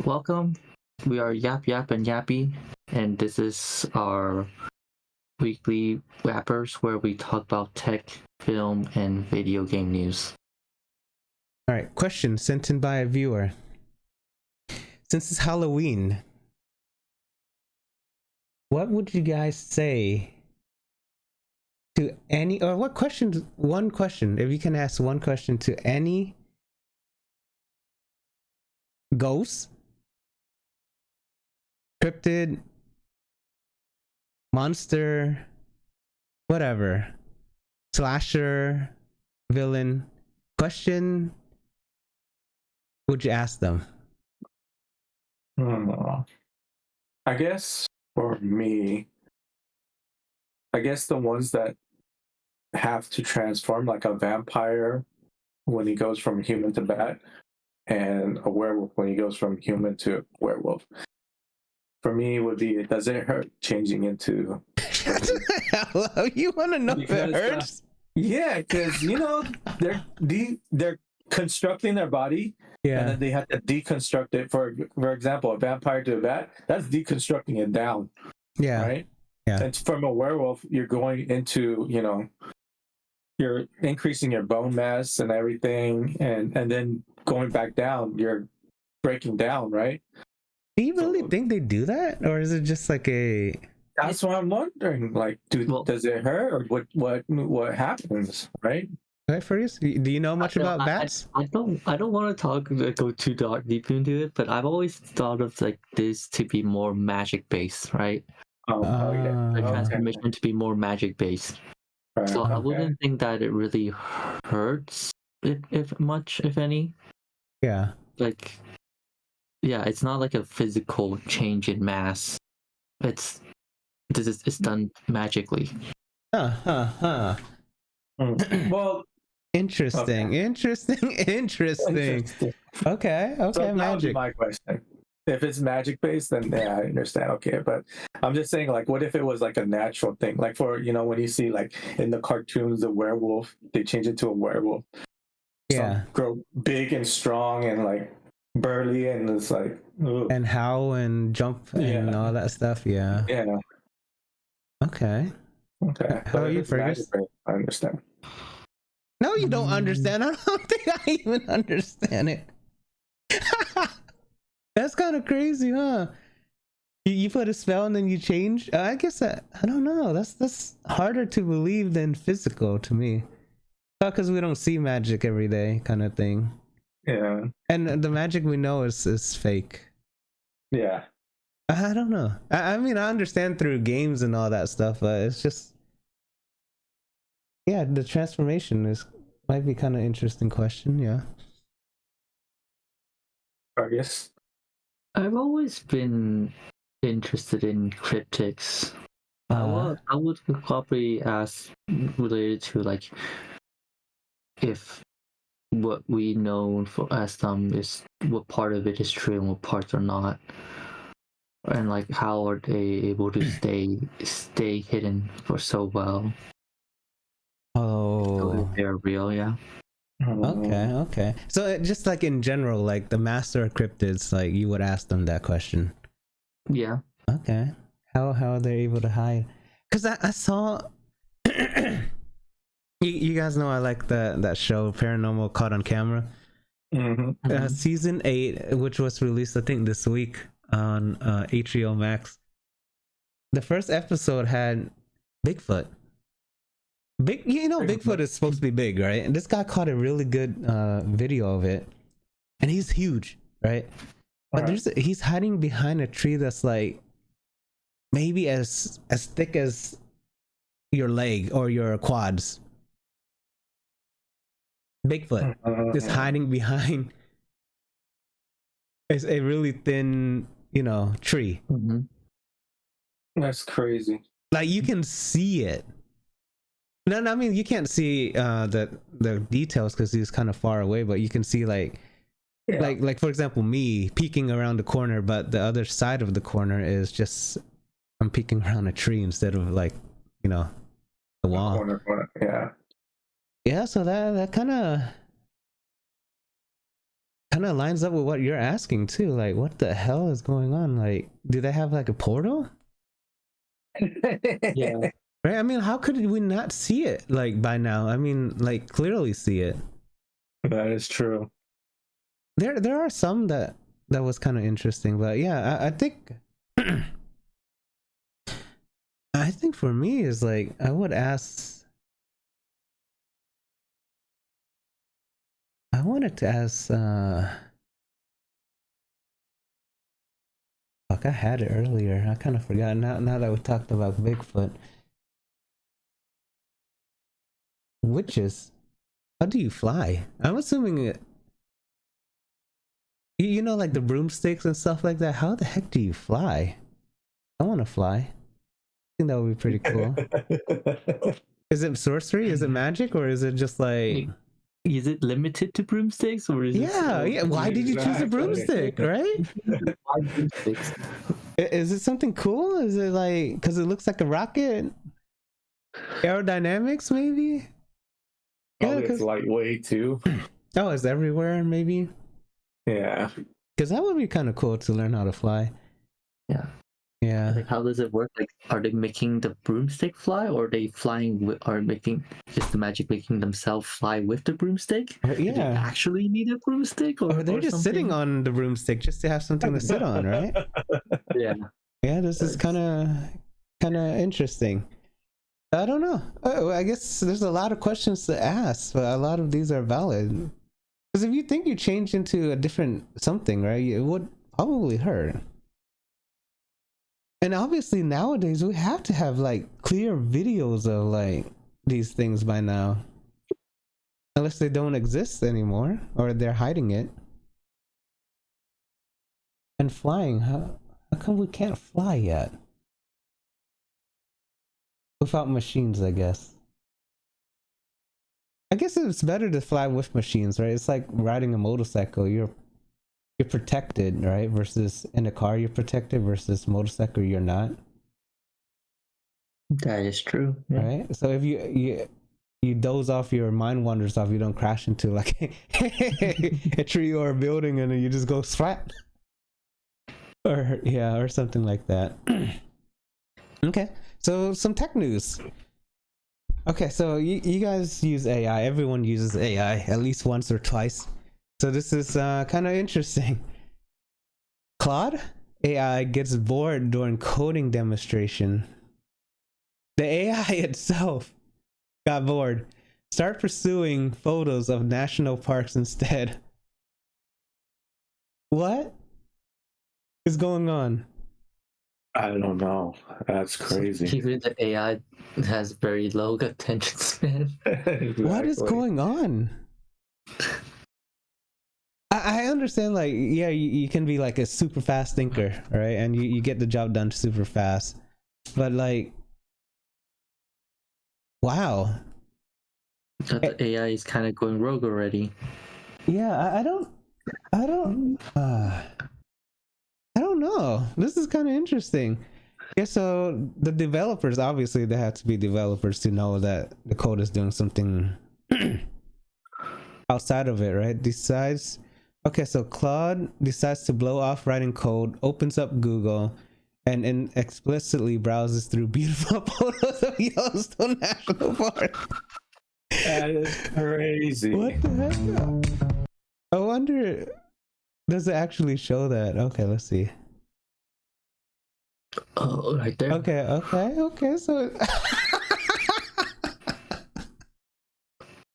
Welcome. We are Yap Yap and Yappie, and this is our weekly wrappers where we talk about tech, film, and video game news. All right, question sent in by a viewer. Since it's Halloween, what would you guys say to any, or what questions, one question, if you can ask one question to any ghost, cryptid, monster, whatever, slasher, villain, question would you ask them? I guess for me, the ones that have to transform, like a vampire when he goes from human to bat, and a werewolf when he goes from human to werewolf. For me, would be, does it hurt changing into? Hello, you want to know if it hurts? Yeah, because they're constructing their body, and then they have to deconstruct it. For example, a vampire to a bat, that's deconstructing it down. Yeah. Right. Yeah. And from a werewolf, you're going into, you're increasing your bone mass and everything, and then going back down, you're breaking down, right? Do you really think they do that, or is it just like a? That's what I'm wondering. Like, does it hurt, or what happens, right? Right, Fergus? Do you know much about bats? I don't want to go too deep into it, but I've always thought of like this to be more magic based, right? The transformation to be more magic based. Right, so I wouldn't think that it really hurts if much, if any. Yeah. Like, yeah, it's not like a physical change in mass. It's done magically. Well, interesting. Okay, so that magic. would be my question. If it's magic based, then yeah, I understand. Okay, but I'm just saying, like, what if it was like a natural thing? Like, for when you see, like, in the cartoons, the werewolf, they change it to a werewolf. Yeah. Some grow big and strong and like burly, and it's like and howl and jump and all that stuff. Yeah. Yeah. Okay. How are you, Fergus? I understand. No, you don't understand. I don't think I even understand it. That's kind of crazy, huh? You put a spell and then you change. I guess I don't know. That's harder to believe than physical to me. Because we don't see magic every day, kind of thing. Yeah. And the magic we know is fake. Yeah. I don't know. I mean, I understand through games and all that stuff, but it's just, yeah, the transformation might be kind of interesting question. Yeah. I guess. I've always been interested in cryptics. I would probably ask related to like if what we know as them is what part of it is true and what parts are not, and like how are they able to stay hidden for so well. So they're real, yeah. Okay. So just like in general, like the master of cryptids, like you would ask them that question. Yeah. Okay. How are they able to hide? Because I saw. You guys know I like that show Paranormal Caught on Camera. Season 8, which was released I think this week on HBO Max. The first episode had Bigfoot. Bigfoot is supposed to be big, right? And this guy caught a really good video of it, and he's huge, right? But he's hiding behind a tree that's like maybe as thick as your leg or your quads. Bigfoot is hiding behind a really thin, tree. That's crazy. Like you can see it. No, I mean you can't see the details because he's kind of far away, but you can see like for example me peeking around the corner, but the other side of the corner is just I'm peeking around a tree instead of like the wall. Corner. Yeah. Yeah, so that kind kind of lines up with what you're asking too. Like, what the hell is going on? Like, do they have like a portal? Yeah. Right? I mean, how could we not see it like by now? I mean, like clearly see it. That is true. There are some that was kind of interesting, but yeah, I think I think for me is like I wanted to ask fuck, I had it earlier. I kind of forgot now that we talked about Bigfoot. Witches, how do you fly? I'm assuming it, you know, like the broomsticks and stuff like that. How the heck do you fly? I want to fly. I think that would be pretty cool. Is it sorcery? Is it magic? Or is it just like... Is it limited to broomsticks? Or is yeah. Why did you choose a broomstick, right? Is it something cool? Is it like... because it looks like a rocket? Aerodynamics, maybe? Probably it's lightweight too. Oh, it's everywhere, maybe? Yeah. Because that would be kind of cool to learn how to fly. Yeah. Yeah. Like, how does it work? Like, are they making the broomstick fly, or are they flying with, or making just the magic making themselves fly with the broomstick? Yeah. Do they actually need a broomstick, or they're just something? sitting on the broomstick just to have something to sit on, right? Yeah. Yeah, this is kind of interesting. I don't know. I guess there's a lot of questions to ask, but a lot of these are valid. Because if you think you change into a different something, right, it would probably hurt. And obviously nowadays we have to have like clear videos of like these things by now. Unless they don't exist anymore or they're hiding it. And flying, how come we can't fly yet? Without machines, I guess. I guess it's better to fly with machines, right? It's like riding a motorcycle. You're protected, right? Versus in a car you're protected, versus motorcycle you're not. That is true. Yeah. Right? So if you doze off, your mind wanders off, you don't crash into like a tree or a building and then you just go splat. Or something like that. Okay. So some tech news. Okay, so you guys use AI. Everyone uses AI at least once or twice. So this is kind of interesting. Claude AI gets bored during coding demonstration. The AI itself got bored. Start pursuing photos of national parks instead. What is going on? I don't know. That's crazy. Even the AI has very low attention span. Exactly. What is going on? I understand, like, yeah, you can be like a super fast thinker, right? And you get the job done super fast. But like, wow. But the AI is kind of going rogue already. Yeah, I don't know. This is kind of interesting. Yeah, so the developers, obviously they have to be developers to know that the code is doing something outside of it, right? Okay, so Claude decides to blow off writing code, opens up Google, and explicitly browses through beautiful photos of Yellowstone National Park. That is crazy. What the heck? I wonder, does it actually show that? Okay, let's see. Oh, right there. Okay, so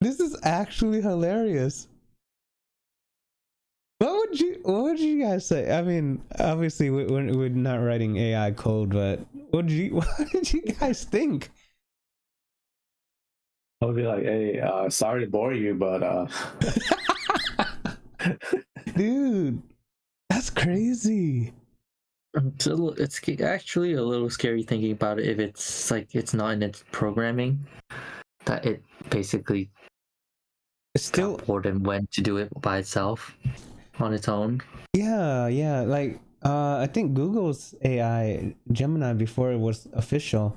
this is actually hilarious. What would you guys say? I mean, obviously we're not writing AI code, but what did you guys think? I would be like, hey, sorry to bore you, but dude, that's crazy. It's actually a little scary thinking about it. If it's like it's not in its programming, that it basically It's still got bored and went to do it by itself on its own. Yeah. Like I think Google's AI Gemini, before it was official,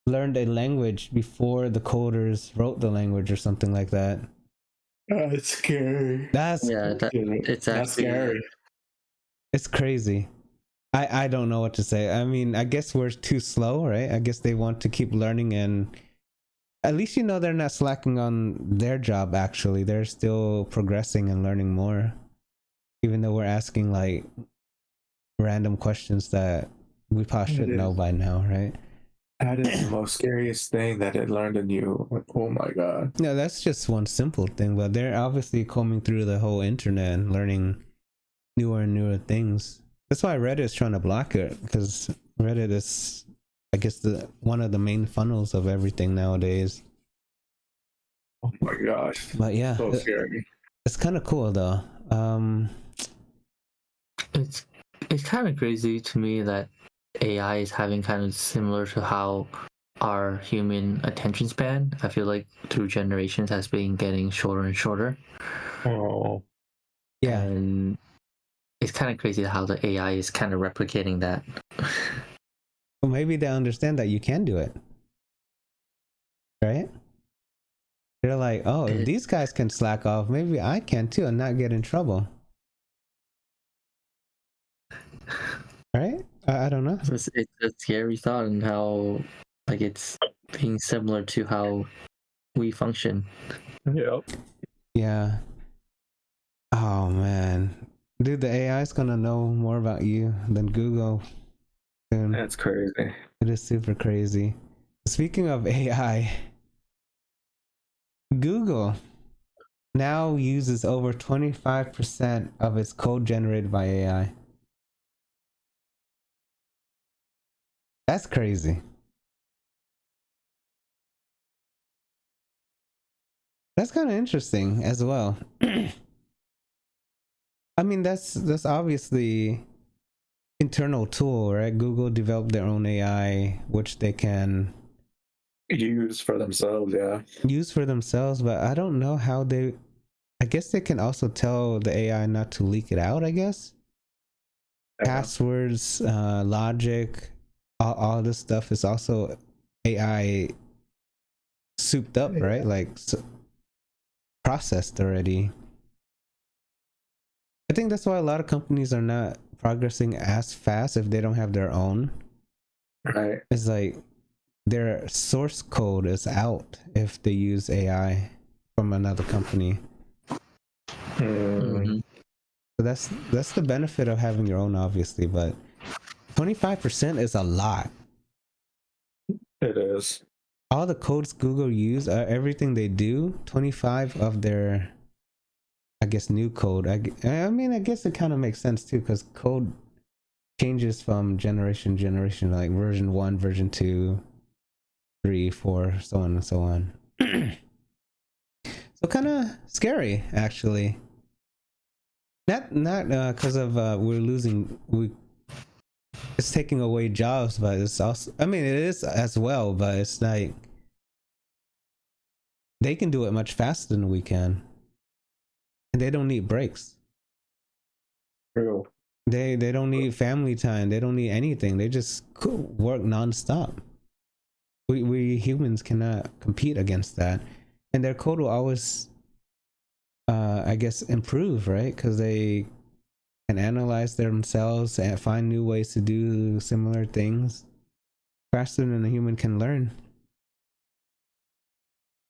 learned a language before the coders wrote the language or something like that. It's scary. That's it's That's actually scary. it's crazy. I don't know what to say. I mean, I guess we're too slow, right? I guess they want to keep learning, and at least they're not slacking on their job. Actually, they're still progressing and learning more, even though we're asking like random questions that we probably should know by now, right? That is the most scariest thing that it learned in you. Like, oh my god. No, that's just one simple thing, but they're obviously combing through the whole internet and learning newer and newer things. That's why Reddit is trying to block it, because Reddit is, I guess, one of the main funnels of everything nowadays. Oh my gosh. But yeah, So scary. it's kind of cool though. it's kind of crazy to me that AI is having kind of similar to how our human attention span, I feel like through generations, has been getting shorter and shorter. Oh. Yeah. And it's kind of crazy how the AI is kind of replicating that. Well, maybe they understand that you can do it, right? They're like, oh, if these guys can slack off, maybe I can too and not get in trouble. Right? I don't know. It's a scary thought, and how like it's being similar to how we function. Yep. Yeah. Oh man, dude, the AI is gonna know more about you than Google soon. That's crazy. It is super crazy. Speaking of AI, Google now uses over 25% of its code generated by AI. That's crazy. That's kind of interesting as well. I mean, that's obviously internal tool, right? Google developed their own AI, which they can use for themselves, yeah. Use for themselves, but I don't know how they. I guess they can also tell the AI not to leak it out. I guess passwords, logic, all this stuff is also AI souped up, right? Like processed already. I think that's why a lot of companies are not progressing as fast if they don't have their own. Right. It's like their source code is out if they use AI from another company. Mm-hmm. So that's the benefit of having your own, obviously, but 25% is a lot. It is. All the codes Google use, everything they do, 25 of their, I guess, new code. I mean, I guess it kind of makes sense too, because code changes from generation to generation, like version 1, version 2, 3, 4, so on and so on. So kind of scary, actually. Not because of it's taking away jobs, but it's also, I mean, it is as well, but it's like they can do it much faster than we can, and they don't need breaks. True. They don't need family time. They don't need anything. They just work nonstop. We humans cannot compete against that, and their code will always, I guess, improve, right? Because they can analyze themselves and find new ways to do similar things faster than a human can learn.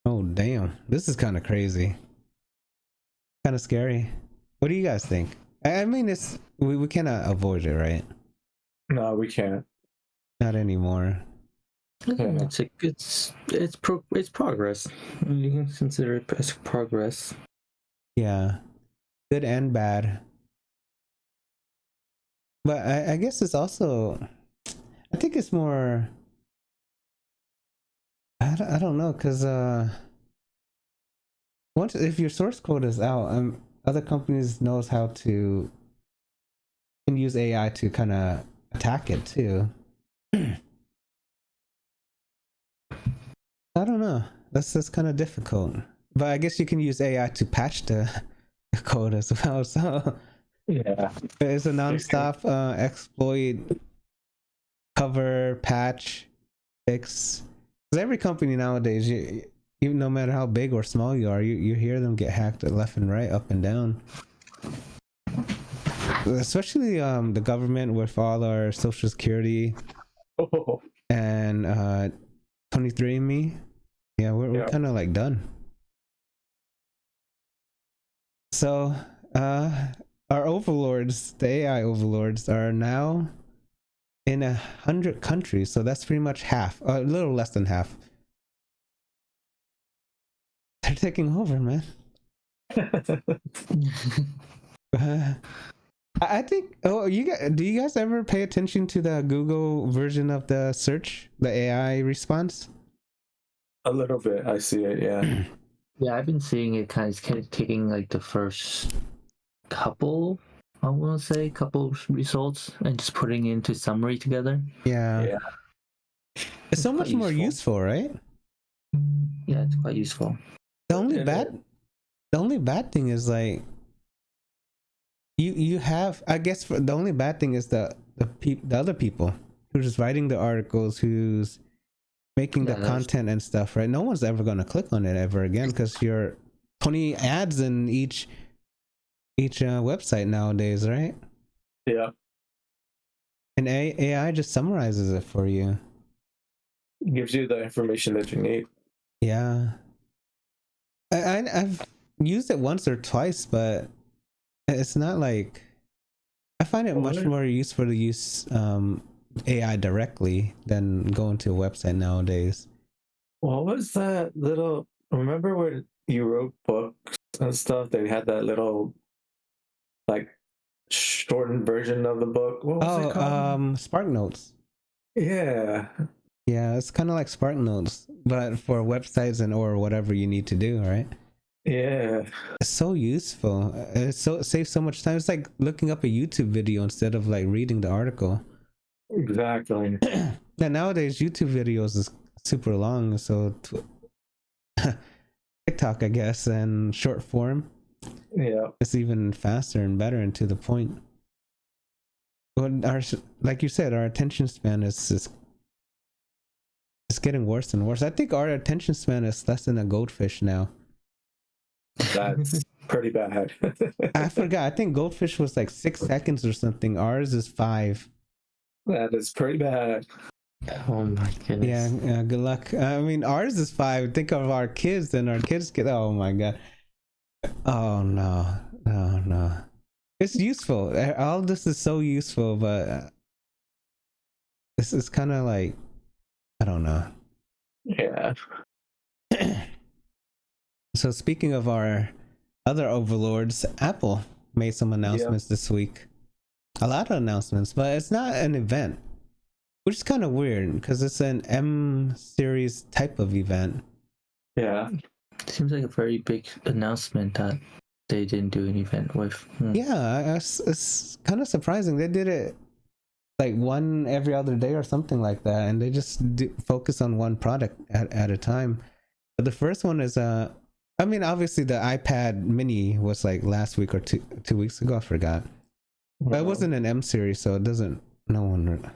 Oh damn, this is kind of crazy, kind of scary. What do you guys think? I mean, it's we cannot avoid it, right? No, we can't. Not anymore. Yeah. It's progress. You can consider it as progress. Yeah, good and bad. But I guess it's also, I think it's more, I don't know, because once, if your source code is out, other companies knows how to, can use AI to kind of attack it too. I don't know, that's kind of difficult, but I guess you can use AI to patch the code as well, so yeah, it's a non-stop exploit, cover, patch, fix. Because every company nowadays, even no matter how big or small you are, you hear them get hacked left and right, up and down. Especially the government with all our social security and 23andMe. Yeah, we're kind of like done. So our overlords, the AI overlords, are now in 100 countries, so that's pretty much half, a little less than half. They're taking over, man. I think. Oh, do you guys ever pay attention to the Google version of the search, the AI response? A little bit. I see it. Yeah. Yeah, I've been seeing it kind of taking like the first couple, I want to say, couple results and just putting it into summary together. Yeah. It's so much more useful, right? Yeah, it's quite useful. The only bad thing is like you have, I guess, the only bad thing is the other people who's writing the articles, who's making the content and stuff, right? No one's ever gonna click on it ever again because you're 20 ads in each website nowadays, right? Yeah. And AI just summarizes it for you. It gives you the information that you need. Yeah. I've used it once or twice, but it's not like, I find it much more useful to use AI directly than going to a website nowadays. What was that little? Remember when you wrote books and stuff? They had that little, like, shortened version of the book. What was it called? Spark Notes. Yeah. Yeah, it's kind of like Spark Notes, but for websites and or whatever you need to do, right? Yeah. It's so useful. It saves so much time. It's like looking up a YouTube video instead of like reading the article. Exactly. Yeah, nowadays YouTube videos is super long, so TikTok, I guess, and short form. Yeah. It's even faster and better and to the point. But like you said, our attention span is getting worse and worse. I think our attention span is less than a goldfish now. That's pretty bad. I forgot. I think goldfish was like 6 seconds or something. Ours is 5. That is pretty bad. Oh my goodness. Yeah, good luck. I mean, ours is 5. Think of our kids, and our kids get, oh my god. Oh no. It's useful. All this is so useful, but this is kind of like, I don't know. Yeah. So speaking of our other overlords, Apple made some announcements this week. A lot of announcements, but it's not an event, which is kind of weird because it's an M series type of event. Yeah. Seems like a very big announcement that they didn't do an event with. Yeah, it's kind of surprising. They did it like one every other day or something like that, and they just focus on one product at a time. But the first one is I mean, obviously the iPad mini was like last week or two weeks ago. I forgot. But it wasn't an M series, so it doesn't. No one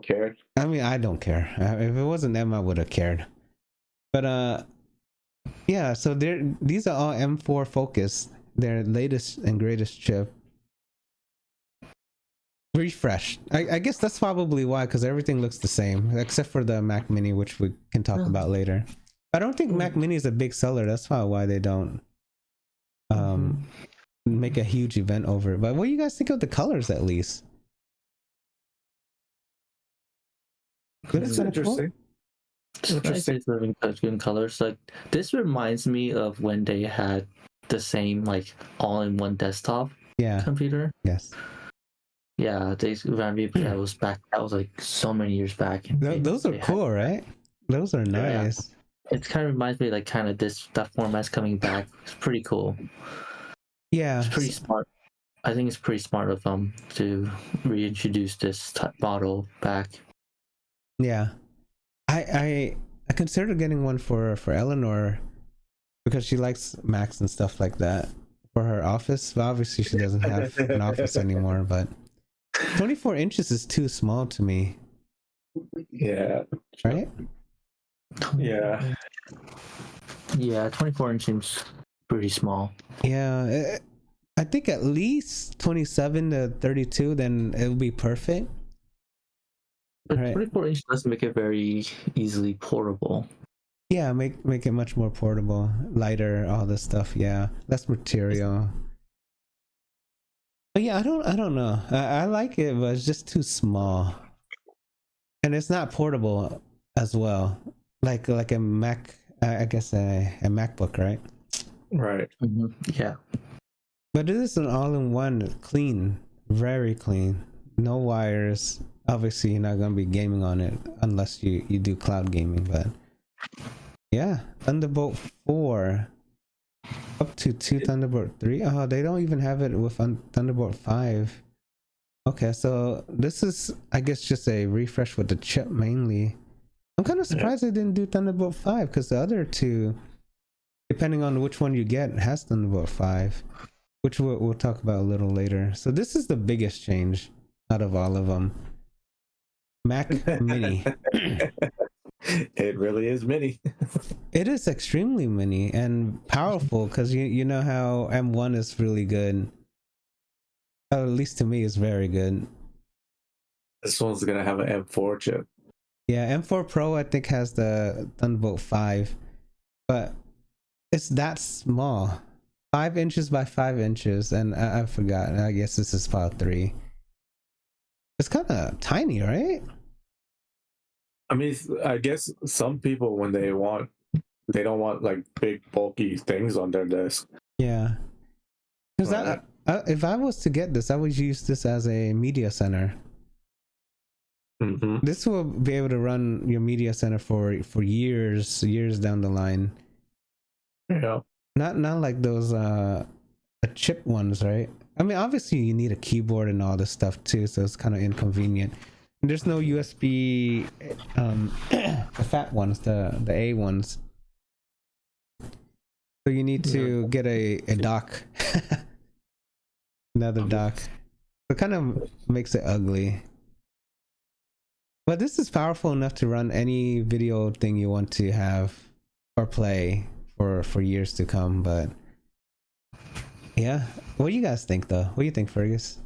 cared. I mean, I don't care. If it wasn't M, I would have cared. But yeah. So these are all M4 focused. Their latest and greatest chip. Refreshed. I guess that's probably why, because everything looks the same except for the Mac Mini, which we can talk about later. I don't think Mac Mini is a big seller. That's probably why they don't make a huge event over it. But what do you guys think of the colors, at least? It's interesting. Interesting. Good colors. Like, this reminds me of when they had the same like all-in-one desktop computer. Yes. Yeah, they ran me. That was like so many years back. Those are cool, right? Those are nice. It kind of reminds me like kind of that format's coming back. It's pretty cool. Yeah, it's pretty smart. I think it's pretty smart of them to reintroduce this model back. Yeah, I considered getting one for Eleanor because she likes Macs and stuff like that for her office. But obviously, she doesn't have an office anymore. But 24 inches is too small to me. Yeah. Right? Yeah. Yeah, 24-inch seems pretty small. Yeah, I think at least 27 to 32, then it would be perfect. But Right. 24-inch does make it very easily portable. Yeah, make it much more portable, lighter, all this stuff. Yeah, less material. But yeah, I don't know. I like it, but it's just too small, and it's not portable as well. Like a Mac, I guess a MacBook, right? Right. Mm-hmm. Yeah. But it is an all-in-one, clean, very clean. No wires. Obviously, you're not gonna be gaming on it unless you do cloud gaming. But yeah, Thunderbolt 4 up to 2 Thunderbolt 3. Oh, they don't even have it with Thunderbolt 5. Okay, so this is, I guess, just a refresh with the chip mainly. I'm kind of surprised they didn't do Thunderbolt 5 because the other two, depending on which one you get, has Thunderbolt 5, which we'll talk about a little later. So this is the biggest change out of all of them. Mac Mini. It really is mini. It is extremely mini and powerful because you know how M1 is really good. At least to me, it's very good. This one's gonna have an M4 chip. Yeah, M4 Pro I think has the Thunderbolt 5, but it's that small. 5 inches by 5 inches, and I forgot. I guess this is file 3. It's kind of tiny, right? I mean, I guess some people when they don't want like big bulky things on their desk. Yeah, because Right. if I was to get this, I would use this as a media center. Mm-hmm. This will be able to run your media center for years down the line. Yeah. Not like those chip ones, right? I mean, obviously you need a keyboard and all this stuff too, so it's kind of inconvenient. And there's no USB, the fat ones, the A ones. So you need to get a dock, another dock. It kind of makes it ugly. But this is powerful enough to run any video thing you want to have or play for years to come. But yeah, what do you guys think though? What do you think, Fergus?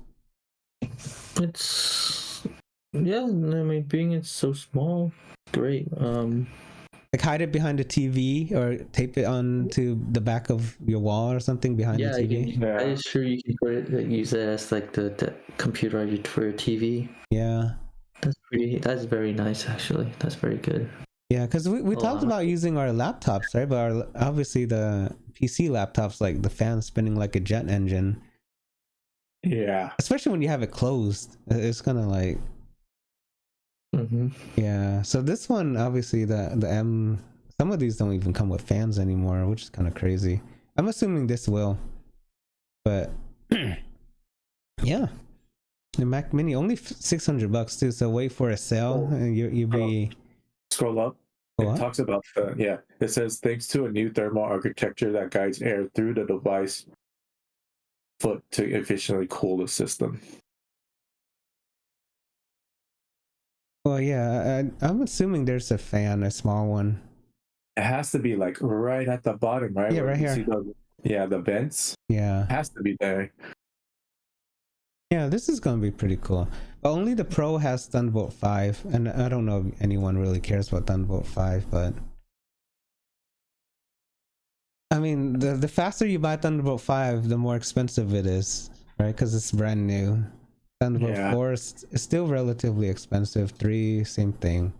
It's yeah. I mean, being it's so small, great. Like hide it behind a TV or tape it onto the back of your wall or something behind the TV. I'm sure you can put it, use it as like the computer for your TV. Yeah. That's very nice actually. That's very good. Yeah, because we talked about using our laptops, right? But obviously the PC laptops, like the fan spinning like a jet engine. Yeah. Especially when you have it closed, it's kind of like. Mm-hmm. Yeah. So this one, obviously the M. Some of these don't even come with fans anymore, which is kind of crazy. I'm assuming this will, but yeah. The Mac Mini only $600 too. So wait for a sale, and you'll be. Scroll up. What? It talks about it says thanks to a new thermal architecture that guides air through the device foot to efficiently cool the system. Well, yeah, I'm assuming there's a fan, a small one. It has to be like right at the bottom, right? Yeah, right here. The vents. Yeah. It has to be there. Yeah, this is gonna be pretty cool. But only the Pro has Thunderbolt 5, and I don't know if anyone really cares about Thunderbolt 5, but I mean, the faster you buy Thunderbolt 5, the more expensive it is, right? Because it's brand new. Thunderbolt 4 is still relatively expensive. 3, same thing.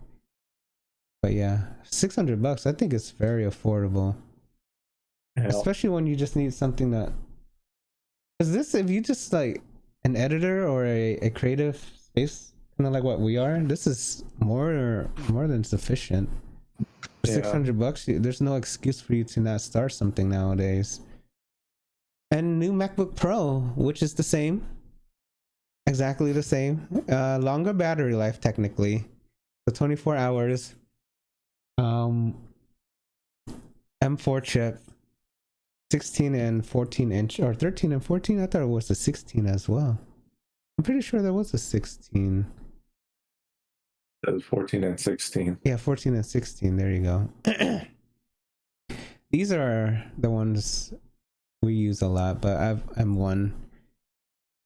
But yeah, $600. I think it's very affordable, especially when you just need something that. Because this, if you just like an editor or a creative space, kind of like what we are, this is more than sufficient. For $600, there's no excuse for you to not start something nowadays. And new MacBook Pro, which is the same, exactly the same, longer battery life technically, so 24 hours. M4 chip, 16 and 14 inch, or 13 and 14. I thought it was a 16 as well. I'm pretty sure there was a 16. That was 14 and 16. Yeah, 14 and 16. There you go. These are the ones we use a lot, but I'm one.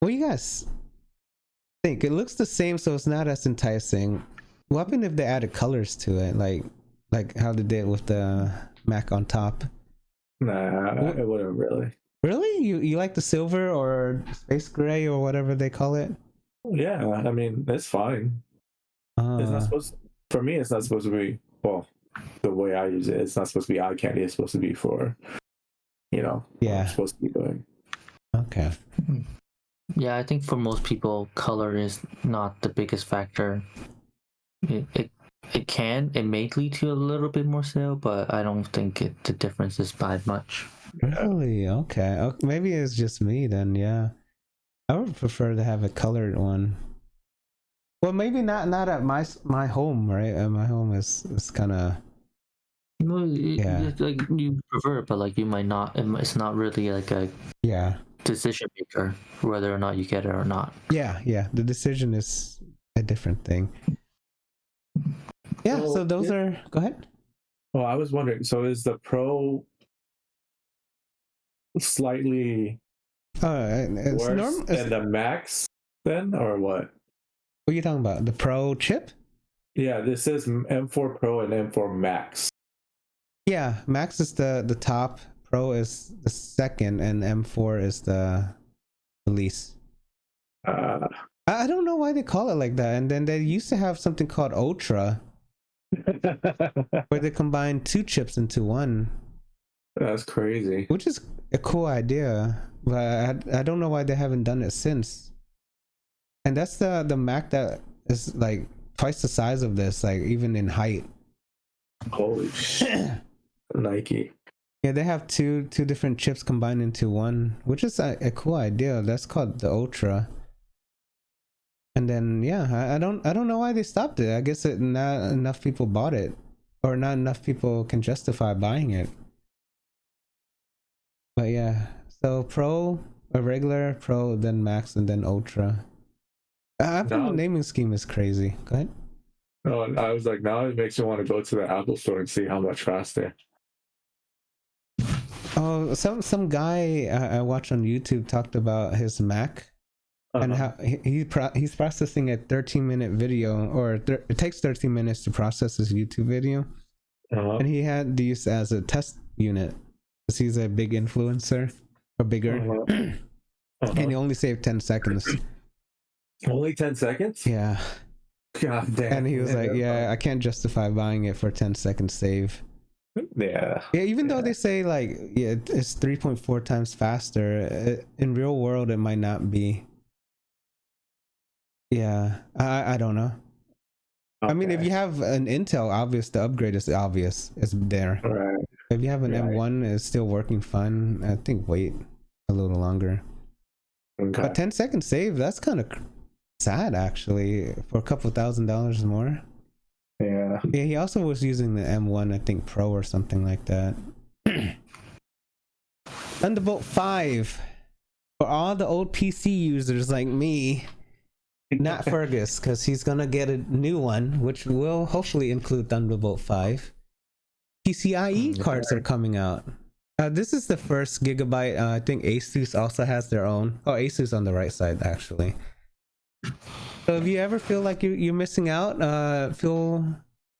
What do you guys think? It looks the same, so it's not as enticing. What happened if they added colors to it, like how they did with the Mac on top? Nah, it wouldn't really. Really? You like the silver or space gray or whatever they call it? Yeah, I mean, it's fine. It's not supposed for me, it's not supposed to be, well, the way I use it, it's not supposed to be eye candy. It's supposed to be for, what I'm supposed to be doing. Okay. Yeah, I think for most people, color is not the biggest factor. It may lead to a little bit more sale, but I don't think the difference is by much. Really? Okay. Maybe it's just me then. Yeah, I would prefer to have a colored one. Well, maybe not at my home, right? My home is kind of. No, like you prefer it, but like you might not. It's not really like a decision maker whether or not you get it or not. Yeah. The decision is a different thing. Yeah. So those are. Go ahead. Well, I was wondering. So is the Pro slightly worse than the Max then, or what? What are you talking about? The Pro chip? Yeah, this is M4 Pro and M4 Max. Yeah, Max is the top, Pro is the second, and M4 is the least. I don't know why they call it like that. And then they used to have something called Ultra, where they combine two chips into one. That's crazy. Which is a cool idea, but I don't know why they haven't done it since. And that's the Mac that is like twice the size of this, like even in height. Holy shit. Nike. Yeah, they have two different chips combined into one, which is a cool idea. That's called the Ultra. And then I don't know why they stopped it. I guess not enough people bought it, or not enough people can justify buying it. But yeah, so Pro, a regular, Pro, then Max, and then Ultra. I think the naming scheme is crazy. Go ahead. Oh, I was like, now it makes you want to go to the Apple store and see how much faster. Oh, some guy I watched on YouTube talked about his Mac and how he's processing a 13-minute video, or it takes 13 minutes to process his YouTube video, and he had these as a test unit because he's a big influencer or bigger, and he only saved 10 seconds. Only 10 seconds? Yeah. God damn. And he was like, I can't justify buying it for 10 seconds save. Yeah, even though they say like it's 3.4 times faster, in real world it might not be. I don't know. I mean, if you have an Intel, the upgrade is obvious, it's there. Right. If you have an M1, it's still working fine. I think wait a little longer. Okay. But 10 second save, that's kind of sad actually, for a couple $1,000s more. Yeah, he also was using the M1, I think Pro or something like that. Thunderbolt 5 for all the old PC users like me, not Fergus, because he's gonna get a new one, which will hopefully include Thunderbolt 5. PCIe cards are coming out. This is the first gigabyte. I think Asus also has their own. Oh, Asus on the right side actually. So if you ever feel like you're missing out, feel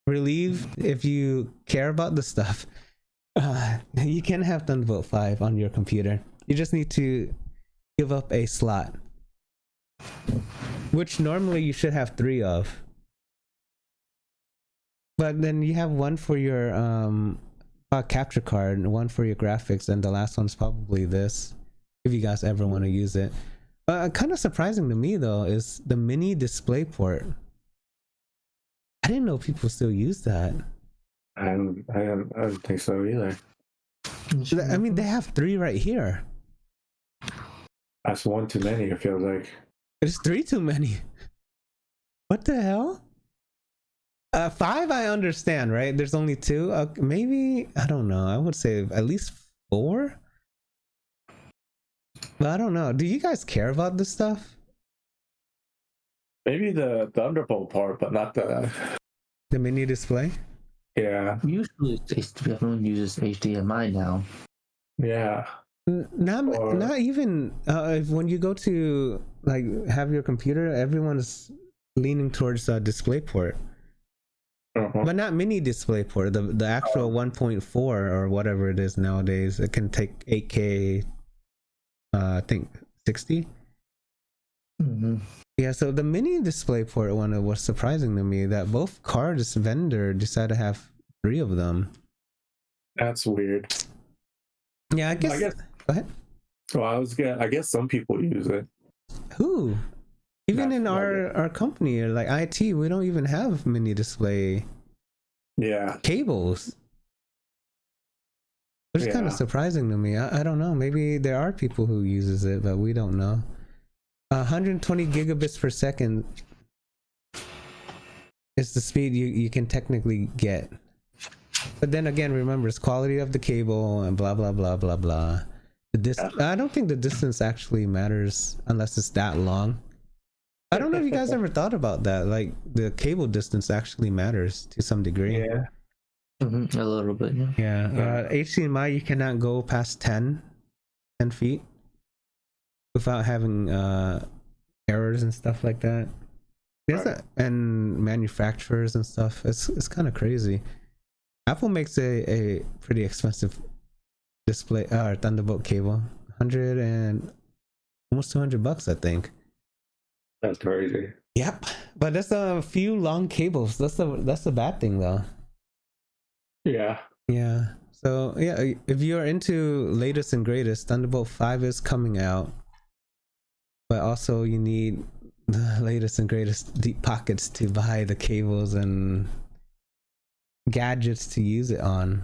relieved if you care about the stuff. You can have Thunderbolt 5 on your computer. You just need to give up a slot, which normally you should have 3 of. But then you have one for your capture card and one for your graphics, and the last one's probably this, if you guys ever want to use it. Kind of surprising to me though is the mini display port. I didn't know people still use that. I don't think so either. I mean, they have 3 right here. That's one too many, it feels like. It's 3 too many. What the hell? 5 I understand, right? There's only 2. Maybe, I don't know. I would say at least 4. But I don't know. Do you guys care about this stuff? Maybe the Thunderbolt part, but not the mini display. Yeah. Usually, everyone uses HDMI now. Yeah. Not even when you go to like have your computer, everyone's leaning towards DisplayPort. But not mini DisplayPort, the actual 1.4 or whatever it is nowadays. It can take 8K, I think 60. Yeah, so the mini DisplayPort one was surprising to me that both cards vendor decided to have 3 of them. That's weird. Yeah, I guess. Go ahead. Well, I guess some people use it. Who? Even in our company, like IT, we don't even have mini display cables. Which is kind of surprising to me. I don't know. Maybe there are people who uses it, but we don't know. 120 gigabits per second is the speed you can technically get. But then again, remember, it's quality of the cable and blah, blah, blah, blah, blah. I don't think the distance actually matters unless it's that long. I don't know if you guys ever thought about that. Like, the cable distance actually matters to some degree. Yeah. A little bit, yeah. HDMI, you cannot go past 10 feet without having errors and stuff like that. And manufacturers and stuff. It's kind of crazy. Apple makes a pretty expensive display Thunderbolt cable, $100 and almost $200, I think. That's crazy. Yep, but that's a few long cables. That's the bad thing, though. Yeah. Yeah. So yeah, if you're into latest and greatest, Thunderbolt 5 is coming out, but also you need the latest and greatest deep pockets to buy the cables and gadgets to use it on.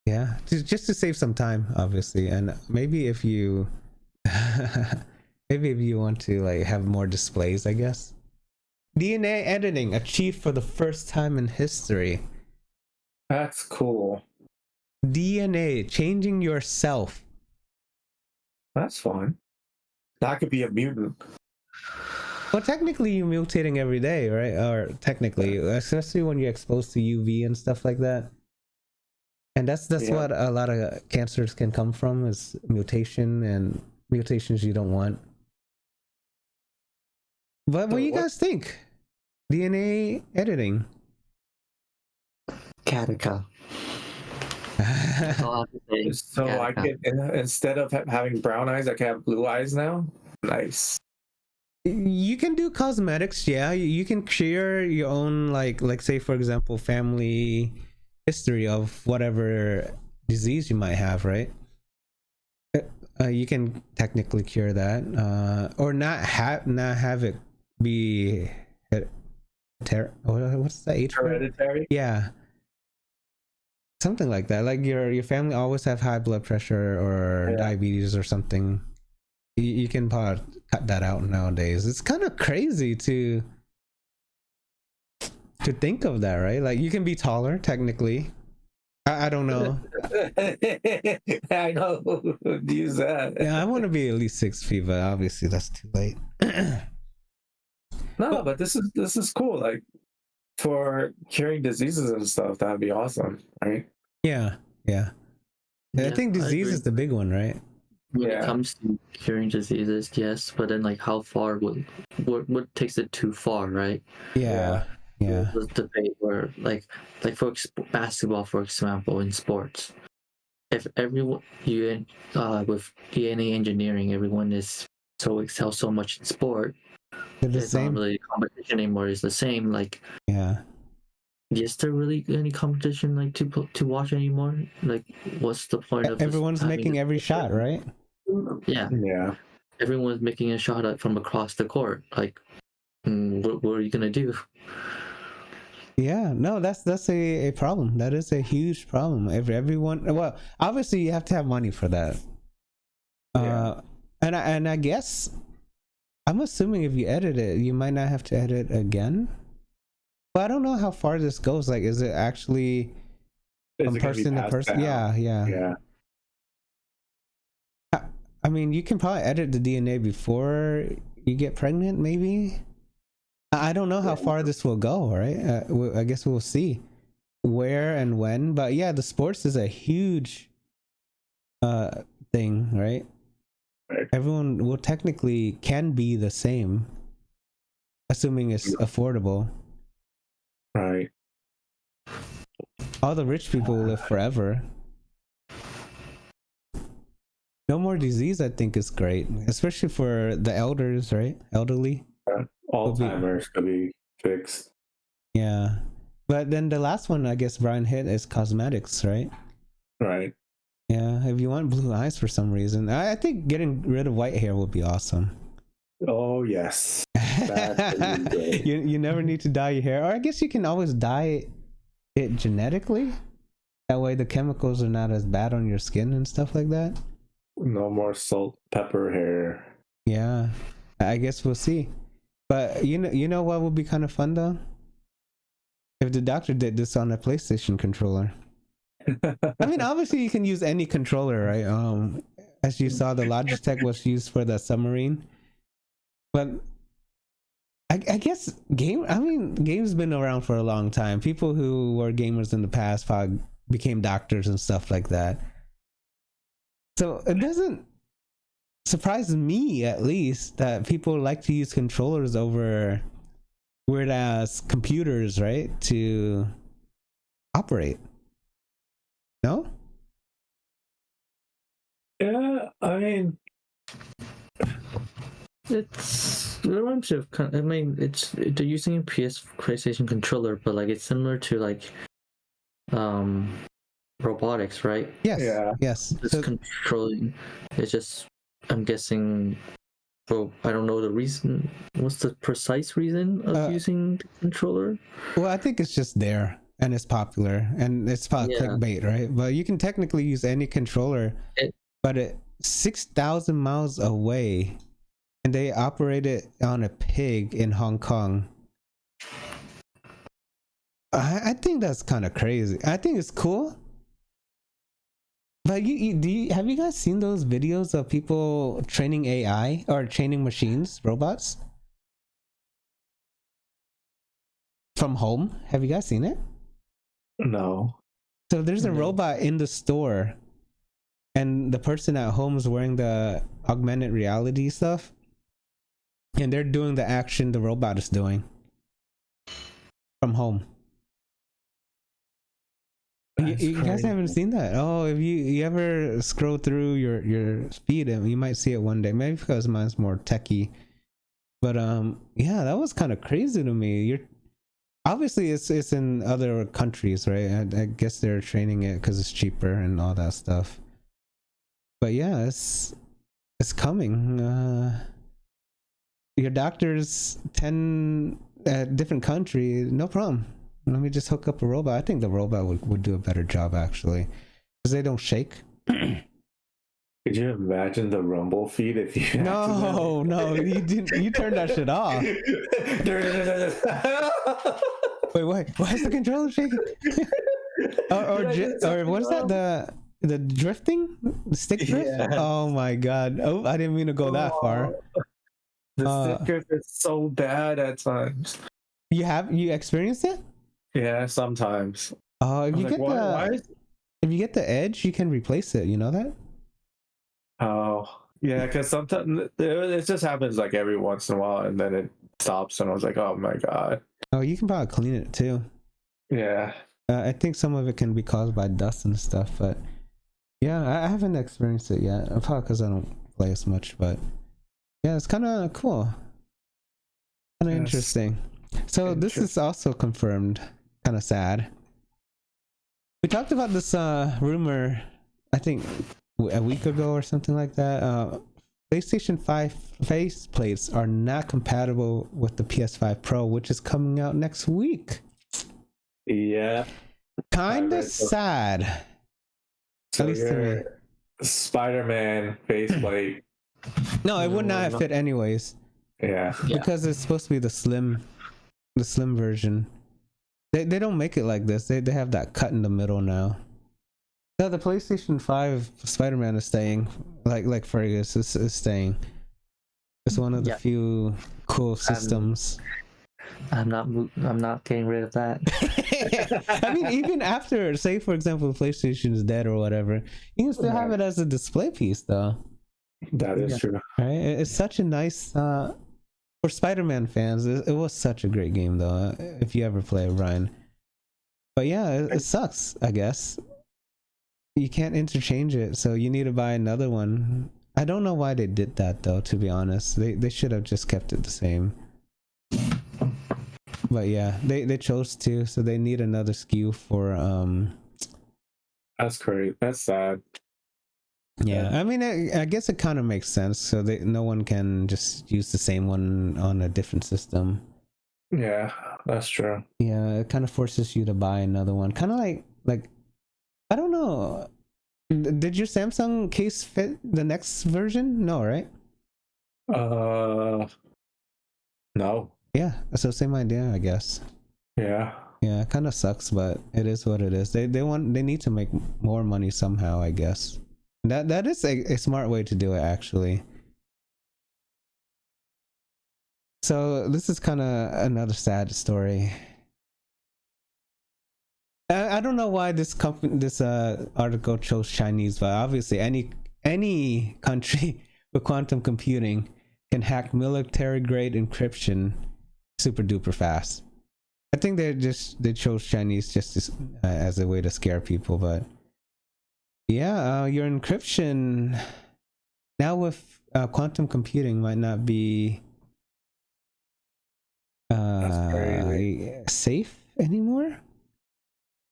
Yeah, just to save some time, obviously, and maybe if you want to like have more displays, I guess. DNA editing achieved for the first time in history. That's cool. DNA, changing yourself. That's fun. That could be a mutant. Well, technically you're mutating every day, right? Or technically, especially when you're exposed to UV and stuff like that. And that's what a lot of cancers can come from, is mutation and mutations you don't want. But what do you guys think? DNA editing. Katika. So I can, instead of having brown eyes, I can have blue eyes now? Nice. You can do cosmetics, yeah. You can share your own, like say for example, family history of whatever disease you might have, right? You can technically cure that, or not have it be what's that age? Hereditary? Yeah, something like that. Like your family always have high blood pressure or diabetes or something. You can probably cut that out nowadays. It's kind of crazy to think of that, right? Like you can be taller technically. I don't know. I know. Use that. Yeah, I want to be at least 6 feet, but obviously that's too late. No, but this is cool. Like for curing diseases and stuff, that'd be awesome, right? Yeah. I think disease is the big one, right? When it comes to curing diseases, yes, but then like how far what takes it too far, right? Yeah. There's debate where like for basketball, for example, in sports, if everyone with DNA engineering, everyone is excels so much in sport, it's not really competition anymore. It's the same. Like, is there really any competition like to watch anymore? Like, what's the point of everyone's making every shot, right? Yeah. Everyone's making a shot from across the court. Like, what are you gonna do? Yeah, no, that's a problem. That is a huge problem. Everyone, well, obviously you have to have money for that. And I guess I'm assuming if you edit it, you might not have to edit again. But I don't know how far this goes. Like, is it actually from person to person? Yeah. I mean, you can probably edit the DNA before you get pregnant, maybe. I don't know how far this will go, right? I guess we'll see where and when. But yeah, the sports is a huge thing, right? Everyone will technically can be the same, assuming it's affordable. Right. All the rich people will live forever. No more disease, I think, is great, especially for the elders, right? Elderly. Alzheimer's could be fixed. Yeah. But then the last one, I guess, Brian hit is cosmetics, right? Right. Yeah. If you want blue eyes for some reason, I think getting rid of white hair would be awesome. Oh, yes. You never need to dye your hair. Or I guess you can always dye it genetically. That way the chemicals are not as bad on your skin and stuff like that. No more salt, pepper hair. Yeah. I guess we'll see. But you know what would be kind of fun though? If the doctor did this on a PlayStation controller. I mean, obviously you can use any controller, right? As you saw, the Logitech was used for the submarine. But I guess games been around for a long time. People who were gamers in the past probably became doctors and stuff like that. So it doesn't surprise me, at least, that people like to use controllers over weird ass computers, right, to operate. No? Yeah, I mean, It's reminds me of I mean, they're using a PlayStation controller, but like it's similar to like robotics, right? Yes. Yeah. Yes. Just controlling. It's just, I'm guessing. Well, I don't know the reason. What's the precise reason of using the controller? Well, I think it's just there and it's popular and it's probably clickbait, right? But you can technically use any controller, but it's 6,000 miles away, and they operate it on a pig in Hong Kong. I think that's kind of crazy. I think it's cool. But have you guys seen those videos of people training AI or training machines, robots? From home? Have you guys seen it? no. So there's a robot in the store, and the person at home is wearing the augmented reality stuff, and they're doing the action the robot is doing from home. You guys haven't seen that? Oh, if you ever scroll through your feed, you might see it one day. Maybe because mine's more techie. But yeah, that was kind of crazy to me. You're obviously it's in other countries, right? I guess they're training it because it's cheaper and all that stuff. But yeah, it's coming. Your doctor's 10 different country, no problem. Let me just hook up a robot. I think the robot would do a better job, actually, because they don't shake. Could you imagine the rumble feed if you? No, you didn't. You turned that shit off. Wait, why is the controller shaking? or what is that? The drifting, the stick drift? Yeah. Oh my god! Oh, I didn't mean to go that far. The stick drift is so bad at times. You experienced it? Yeah, sometimes. Oh, if you get the edge, you can replace it. You know that? Oh, yeah, because sometimes it just happens like every once in a while, and then it stops, and I was like, oh my god. Oh, you can probably clean it too. Yeah. I think some of it can be caused by dust and stuff, but yeah, I haven't experienced it yet. Probably because I don't play as much, but yeah, it's kind of cool. Kind of interesting. So this is also confirmed. Kind of sad. We talked about this rumor, I think a week ago or something like that. PlayStation 5 faceplates are not compatible with the PS5 Pro, which is coming out next week. Yeah. Kind of sad. So at least to me. Spider-Man faceplate. No, it would not have fit anyways. Yeah. Because it's supposed to be the slim version. They don't make it like this. They have that cut in the middle now. No, the PlayStation 5 Spider-Man is staying. Like Fergus is staying. It's one of the few cool systems. I'm not getting rid of that. I mean, even after, say for example, PlayStation is dead or whatever, you can still have it as a display piece, though. That is true. Right? It's such a nice. For Spider-Man fans, it was such a great game, though. If you ever play Ryan. But yeah, it sucks. I guess you can't interchange it, so you need to buy another one. I don't know why they did that, though. To be honest, they should have just kept it the same. But yeah, they chose to, so they need another SKU for That's great. That's sad. Yeah, I mean, I guess it kind of makes sense. So no one can just use the same one on a different system. Yeah, that's true. Yeah, it kind of forces you to buy another one. Kind of like I don't know. Did your Samsung case fit the next version? No, right? No. Yeah, so same idea, I guess. Yeah. Yeah, it kind of sucks, but it is what it is. They need to make more money somehow, I guess. That is a smart way to do it, actually. So this is kind of another sad story. I don't know why this article chose Chinese, but obviously any country with quantum computing can hack military grade encryption super duper fast. I think they chose Chinese just as a way to scare people, but yeah, your encryption now with quantum computing might not be safe anymore.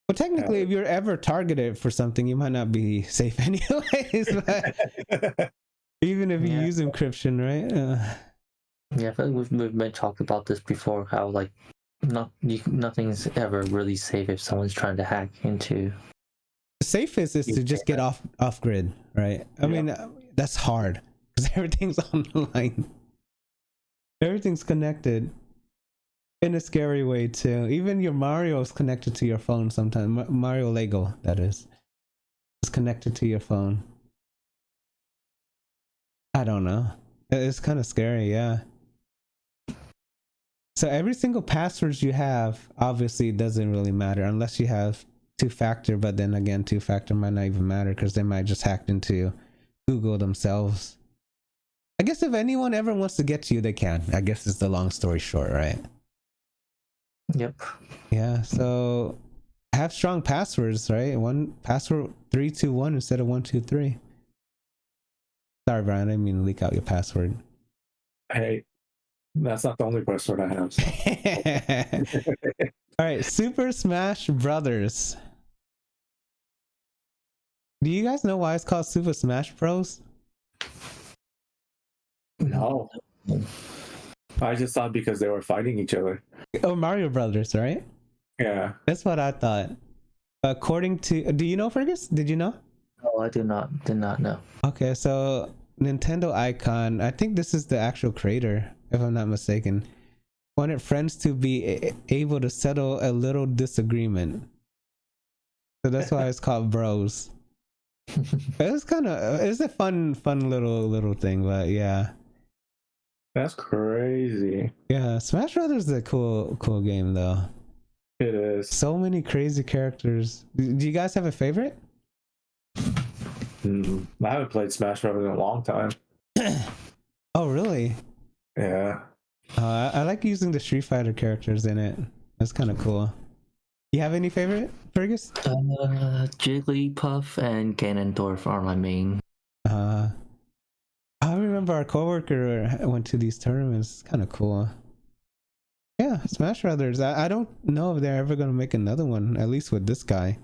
Well, technically, if you're ever targeted for something, you might not be safe anyways. But even if you use encryption, right? Yeah, I feel like we've been talked about this before. How like nothing's ever really safe if someone's trying to hack into. The safest is to just get off grid, right? I mean, that's hard because everything's on the line. Everything's connected in a scary way too. Even your Mario is connected to your phone sometimes. Mario Lego, that is connected to your phone. I don't know. It's kind of scary, yeah. So every single password you have obviously doesn't really matter unless you have two-factor, but then again, two-factor might not even matter because they might just hack into Google themselves. I guess if anyone ever wants to get to you, they can. I guess it's the long story short, right? Yep. Yeah, so have strong passwords, right? One password 321 instead of 123. Sorry, Brian, I didn't mean to leak out your password. Hey, that's not the only password I have. So. All right, Super Smash Brothers. Do you guys know why it's called Super Smash Bros? No. I just thought because they were fighting each other. Oh, Mario Brothers, right? Yeah. That's what I thought. According to, do you know, Fergus? Did you know? No, I did not know. Okay, so Nintendo Icon, I think this is the actual creator, if I'm not mistaken, wanted friends to be able to settle a little disagreement. So that's why it's called Bros. It's a fun little thing, but yeah. That's crazy. Yeah, Smash Brothers is a cool game though. It is. So many crazy characters. Do you guys have a favorite? I haven't played Smash Bros. In a long time. Oh, really? Yeah. I like using the Street Fighter characters in it. That's kind of cool. You have any favorite, Fergus? Jigglypuff and Ganondorf are my main. I remember our coworker went to these tournaments. It's kind of cool. Yeah, Smash Brothers. I don't know if they're ever going to make another one, at least with this guy.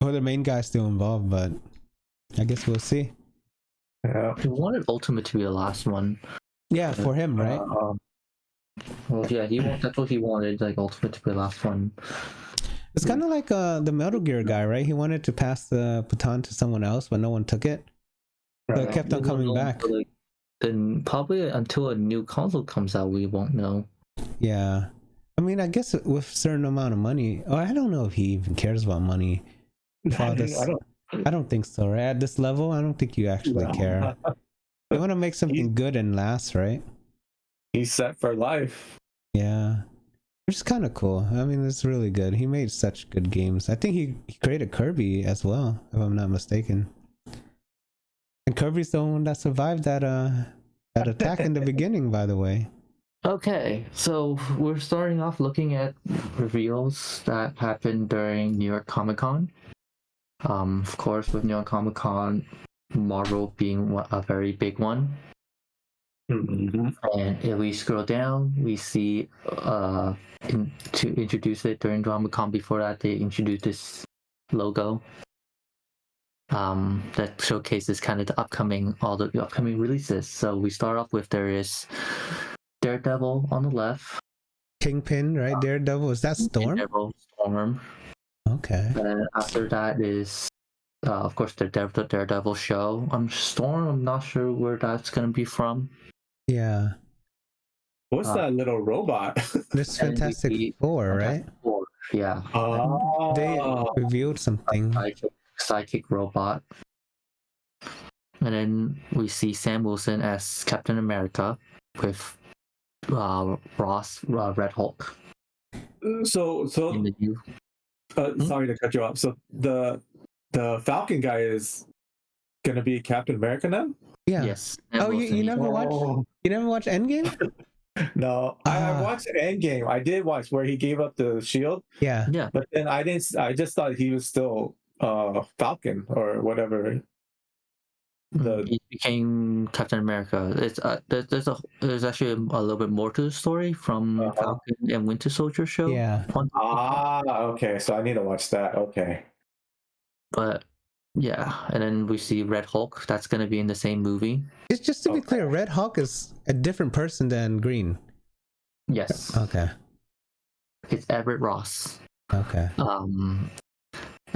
Or the main guy's still involved, but I guess we'll see. Yeah. He wanted Ultimate to be the last one. Yeah, for him, right? Well, yeah, that's what he wanted, like Ultimate to be the last one. It's kind of like the Metal Gear guy, right? He wanted to pass the baton to someone else, but no one took it. So it kept on coming back. Then probably until a new console comes out, we won't know. Yeah. I mean, I guess with a certain amount of money, I don't know if he even cares about money. I don't think so, right? At this level, I don't think you actually care. They want to make something good and last, right? He's set for life. Yeah. Which is kind of cool. I mean, it's really good. He made such good games. I think he created Kirby as well, if I'm not mistaken. And Kirby's the one that survived that attack in the beginning, by the way. Okay, so we're starting off looking at reveals that happened during New York Comic Con. Of course, with New York Comic Con, Marvel being a very big one. Mm-hmm. And if we scroll down, we see to introduce it during Comic Con. Before that, they introduced this logo that showcases kind of all the upcoming releases. So we start off with there is Daredevil on the left. Kingpin, right? Daredevil. Is that Storm? Daredevil, Storm. Okay. And after that is, of course, the Daredevil show. Storm, I'm not sure where that's going to be from. Yeah. What's that little robot? This Fantastic Four, right? Four, yeah. They revealed something. Psychic robot. And then we see Sam Wilson as Captain America with Ross, Red Hulk. So sorry to cut you off. So the Falcon guy is gonna be Captain America now? Yeah. Yes. Oh, you never watched? You never watched Endgame? No, I watched Endgame. I did watch where he gave up the shield. Yeah. Yeah. But then I didn't. I just thought he was still Falcon or whatever. He became Captain America. It's there's actually a little bit more to the story from Falcon and Winter Soldier show. Yeah. Okay. So I need to watch that. Okay. But yeah, and then we see Red Hulk. That's gonna be in the same movie. It's just to be clear, Red Hulk is a different person than Green. Yes. Okay. It's Everett Ross. Okay.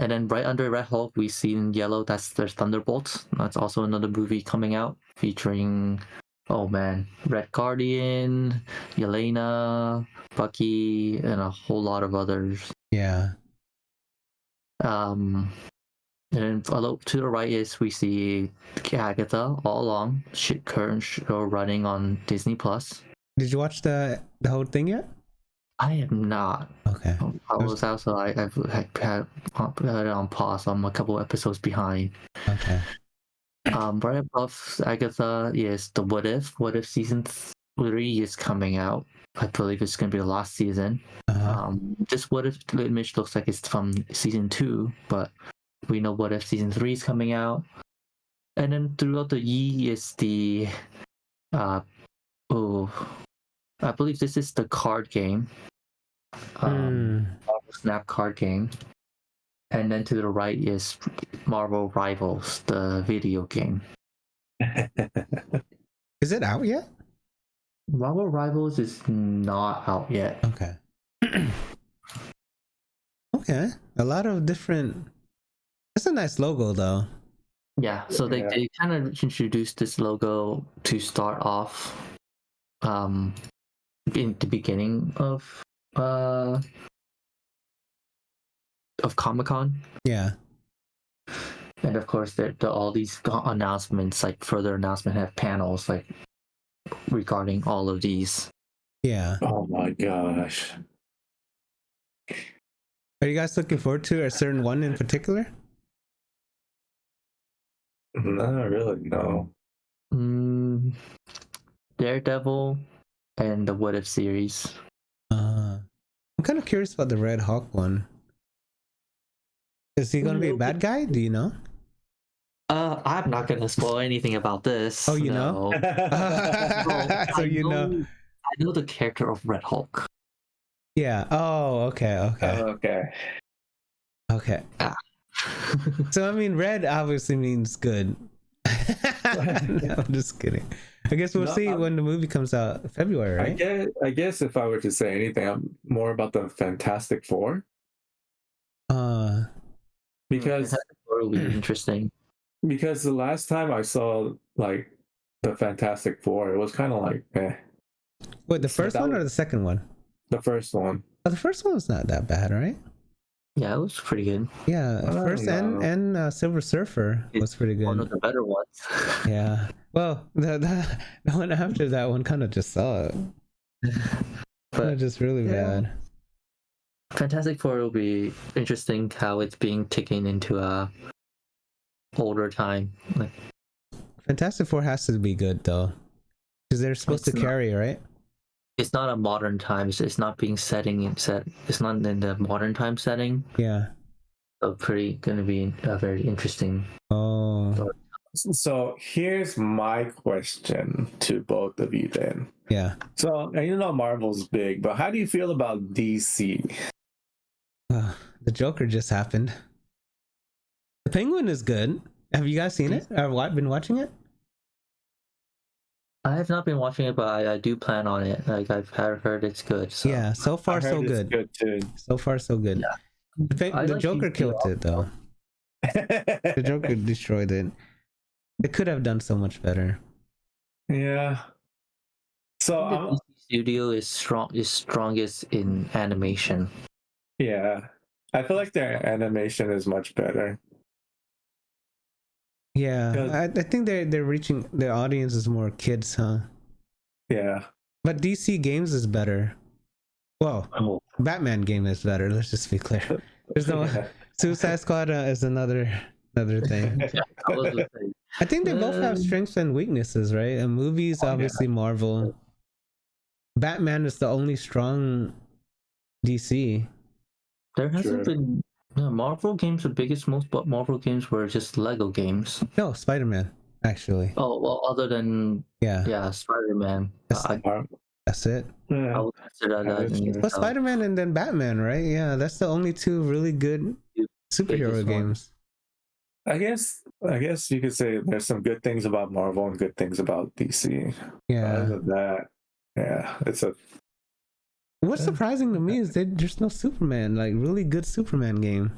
And then right under Red Hulk, we see in yellow there's Thunderbolt. That's also another movie coming out featuring, Red Guardian, Yelena, Bucky, and a whole lot of others. Yeah. And then to the right is we see Agatha all along. Current show running on Disney Plus. Did you watch the whole thing yet? I am not. Okay. I was also I've had it on pause. I'm a couple episodes behind. Okay. Right above Agatha is the What If. What If season 3 is coming out. I believe it's going to be the last season. This What If image looks like it's from season 2, but we know What If season 3 is coming out. And then throughout the E is the I believe this is the card game. Snap card game. And then to the right is Marvel Rivals, the video game. Is it out yet? Marvel Rivals is not out yet. Okay. Okay. A lot of different. It's a nice logo though. Yeah, so they kind of introduced this logo to start off in the beginning of Comic-Con. Yeah. And of course, all these announcements, like further announcement, have panels like regarding all of these. Yeah. Oh my gosh. Are you guys looking forward to a certain one in particular? Not really, no. Daredevil and the What If series. I'm kind of curious about the Red Hawk one. Is he going to be a bad guy? Do you know? I'm not going to spoil anything about this. Oh, you know? So you know. I know the character of Red Hulk. Yeah. Oh, okay. Okay. So, I mean, red obviously means good. No, I'm just kidding. I guess we'll see when the movie comes out February, right? I guess if I were to say anything, I'm more about the Fantastic Four. Because will be interesting. Because the last time I saw like the Fantastic Four, it was kind of like, eh. Wait, the first one or the second one? The first one. Oh, the first one was not that bad, right? Yeah, it was pretty good. Yeah, first and Silver Surfer was pretty good. One of the better ones. Yeah. Well, the one after that one kind of just sucked. But just really bad. Fantastic Four will be interesting how it's being taken into a older time. Like, Fantastic Four has to be good though, because they're supposed to carry, right? It's not a modern time. It's not being set. It's not in the modern time setting. Yeah. So gonna be a very interesting. Oh. So here's my question to both of you then. Yeah. So Marvel's big, but how do you feel about DC? The Joker just happened. The Penguin is good. Have you guys seen it? Or been watching it? I have not been watching it, but I do plan on it. Like I've heard it's good. So. Yeah, so far so good. Good too. So far so good. Yeah. The Joker killed it though. The Joker destroyed it. It could have done so much better. Yeah. So the DC studio is strongest in animation. Yeah, I feel like their animation is much better. Yeah, I think they're reaching their audience is more kids, huh? Yeah. But DC games is better. Well, Batman game is better. Let's just be clear. There's no Suicide Squad is another thing. I think they both have strengths and weaknesses, right? And movies, obviously Marvel. Batman is the only strong DC. There hasn't been Marvel games. The biggest most Marvel games were just Lego games. No, Spider-Man actually. Oh well, other than Spider-Man. That's it. Yeah. I would consider that. But Spider-Man and then Batman, right? Yeah, that's the only two really good superhero games. I guess you could say there's some good things about Marvel and good things about DC. Yeah. Other than that, it's a. What's surprising to me is that there's no Superman, like really good Superman game.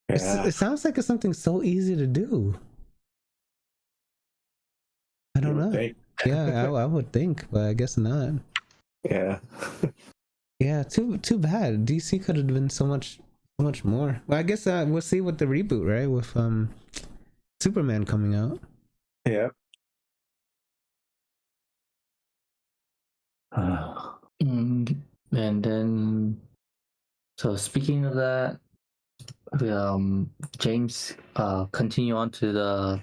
It sounds like it's something so easy to do. I don't know. Yeah, I would think, but I guess not. Yeah. Yeah, too bad. DC could have been so much more. Well, I guess we'll see with the reboot, right? With Superman coming out. Yeah. And then, so speaking of that, James continue on to the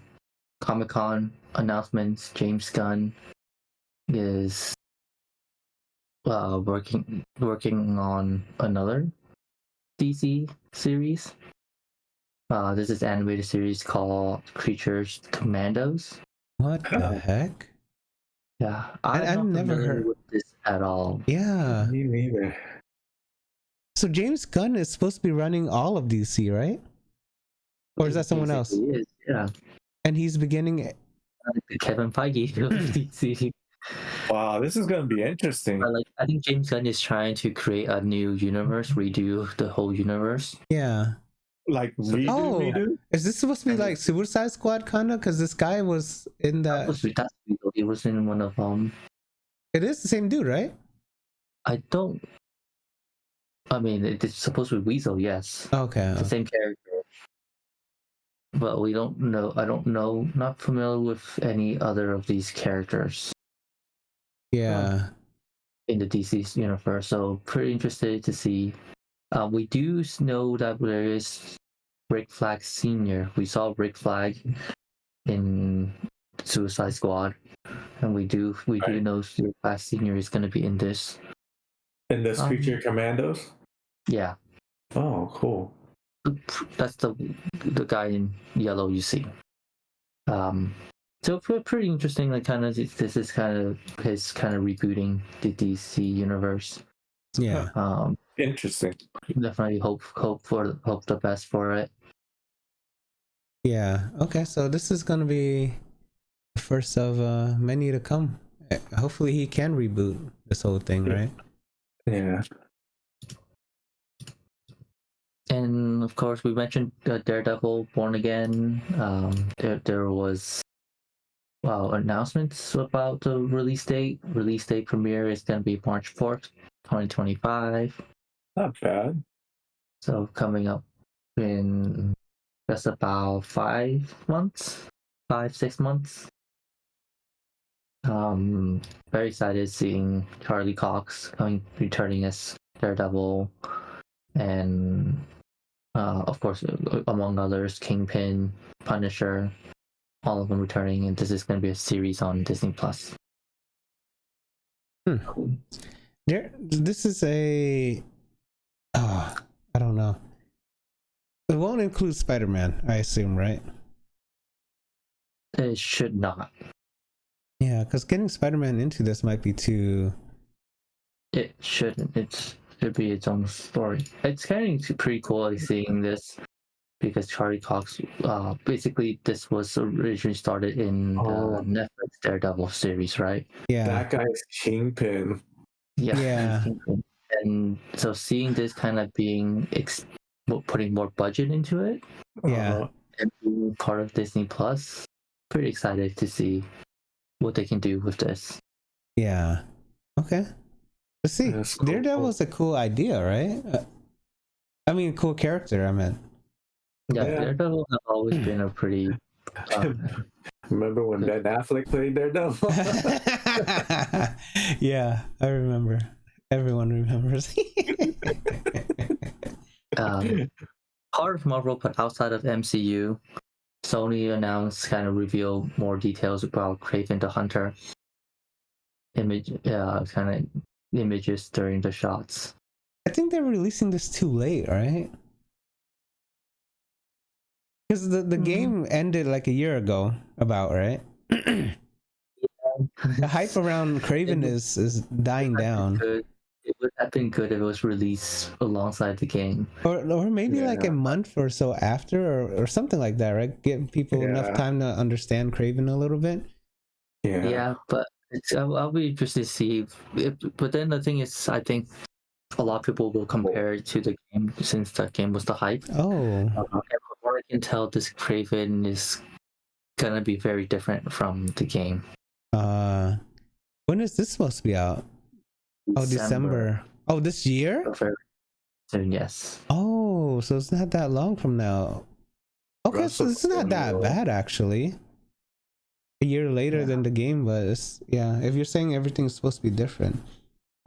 Comic-Con announcements. James Gunn is working on another DC series. This is an animated series called Creature Commandos. What the heck? Yeah, I've never heard of this at all. Yeah, me neither. So James Gunn is supposed to be running all of DC, right? Or is that someone else? Is, yeah. And he's beginning. Kevin Feige of DC. Wow, this is going to be interesting. I think James Gunn is trying to create a new universe, redo the whole universe. Yeah. Like redo? Is this supposed to be like Suicide Squad kind of? Because this guy was in that. He was in one of them. It is the same dude, right? I mean, it's supposed to be Weasel, yes. Okay. It's the same character. But we don't know. I don't know. Not familiar with any other of these characters. Yeah. In the DC universe, so pretty interested to see. We do know that there is Rick Flag Sr. We saw Rick Flag in Suicide Squad, and we do know Rick Flag Sr. is going to be in this. In this Creature Commandos? Yeah. Oh, cool. That's the guy in yellow you see. So pretty interesting. Like this is kind of his rebooting the DC universe. Yeah. Interesting. Definitely hope the best for it. Yeah. Okay. So this is gonna be the first of many to come. Hopefully he can reboot this whole thing, right? Yeah. And of course, we mentioned Daredevil Born Again. There was announcements about the release date. Release date premiere is going to be March 4th, 2025. Not bad. So coming up in just about 5 months, 5-6 months. Very excited seeing Charlie Cox returning as Daredevil, and of course, among others, Kingpin, Punisher, all of them returning, and this is going to be a series on Disney Plus. This is a I don't know. It won't include Spider-Man, I assume, right? It should not. Yeah, because getting Spider-Man into this might be too... It shouldn't. It should be its own story. It's kind of pretty cool like seeing this, because Charlie Cox, basically this was originally started in the Netflix Daredevil series, right? Yeah. That guy's Kingpin. Yeah. And so seeing this kind of being putting more budget into it, Yeah, and being part of Disney Plus, pretty excited to see what they can do with this. yeah. Okay, let's see. Cool. Daredevil's a cool idea, right? I mean, cool character, I meant. Yeah, Daredevil has always been a pretty Remember when Ben Affleck played Daredevil? Yeah, I remember. Everyone remembers. Part of Marvel, but outside of MCU, Sony announced, kind of revealed more details about Kraven the Hunter images during the shots. I think they're releasing this too late, right? Because the game ended like a year ago, about, right? The hype around Kraven is dying down. It would have been good if it was released alongside the game, or maybe like a month or so after, or something like that, right? Give people enough time to understand Kraven a little bit. Yeah, but I'll be interested to see but then the thing is, I think a lot of people will compare it to the game, since that game was the hype. And from what I can tell, this Kraven is gonna be very different from the game. When is this supposed to be out? December. Oh, this year? Very soon, yes. Oh, so it's not that long from now. Okay, so it's not that bad, actually. A year later than the game was. Yeah, if you're saying everything's supposed to be different.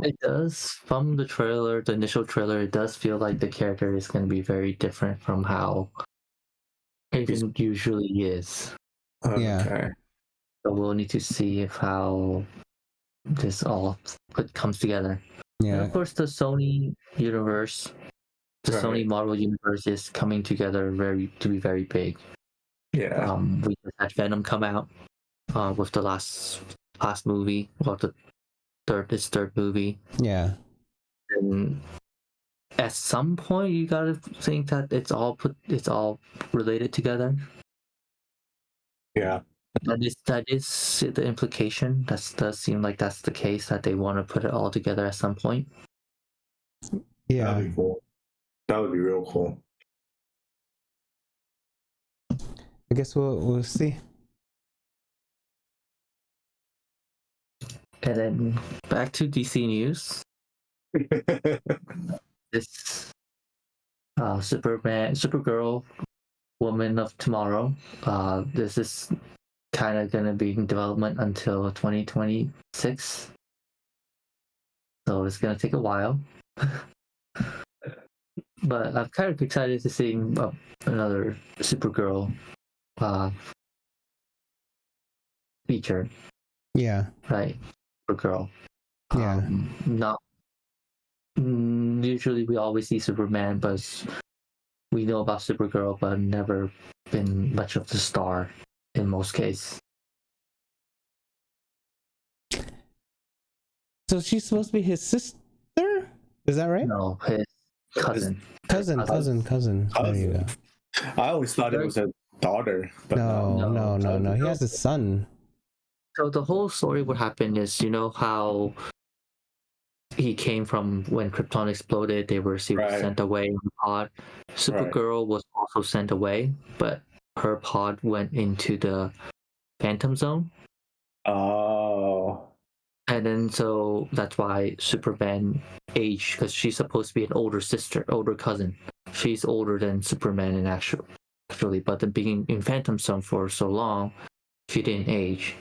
It does. From the trailer, the initial trailer, it does feel like the character is going to be very different from how Kraven usually is. Yeah. So we'll need to see how this all comes together. Yeah. And of course, the Sony universe, Sony Marvel universe is coming together to be very big. Yeah. We just had Venom come out with the last movie, well, this third movie. Yeah. And at some point, you gotta think that it's all related together. Yeah. That is the implication. That does seem like that's the case, that they want to put it all together at some point. Yeah. That'd be cool. That would be real cool. I guess we'll see. And then back to DC news. This Supergirl, Woman of Tomorrow. This is kind of gonna be in development until 2026, so it's gonna take a while. But I'm kind of excited to see another Supergirl feature. Yeah. Right, Supergirl. Yeah. Not usually we always see Superman, but we know about Supergirl, but never been much of the star in most cases. So she's supposed to be his sister? Is that right? No, his cousin. Cousin. There you go. I always thought it was a daughter, but no. He has a son. So the whole story, what happened is, you know how he came from when Krypton exploded, they were sent away in the pod. Supergirl was also sent away, but her pod went into the Phantom Zone. Oh. And then so that's why Superman aged, because she's supposed to be an older cousin. she's older than Superman in actually, but the being in Phantom Zone for so long, she didn't age,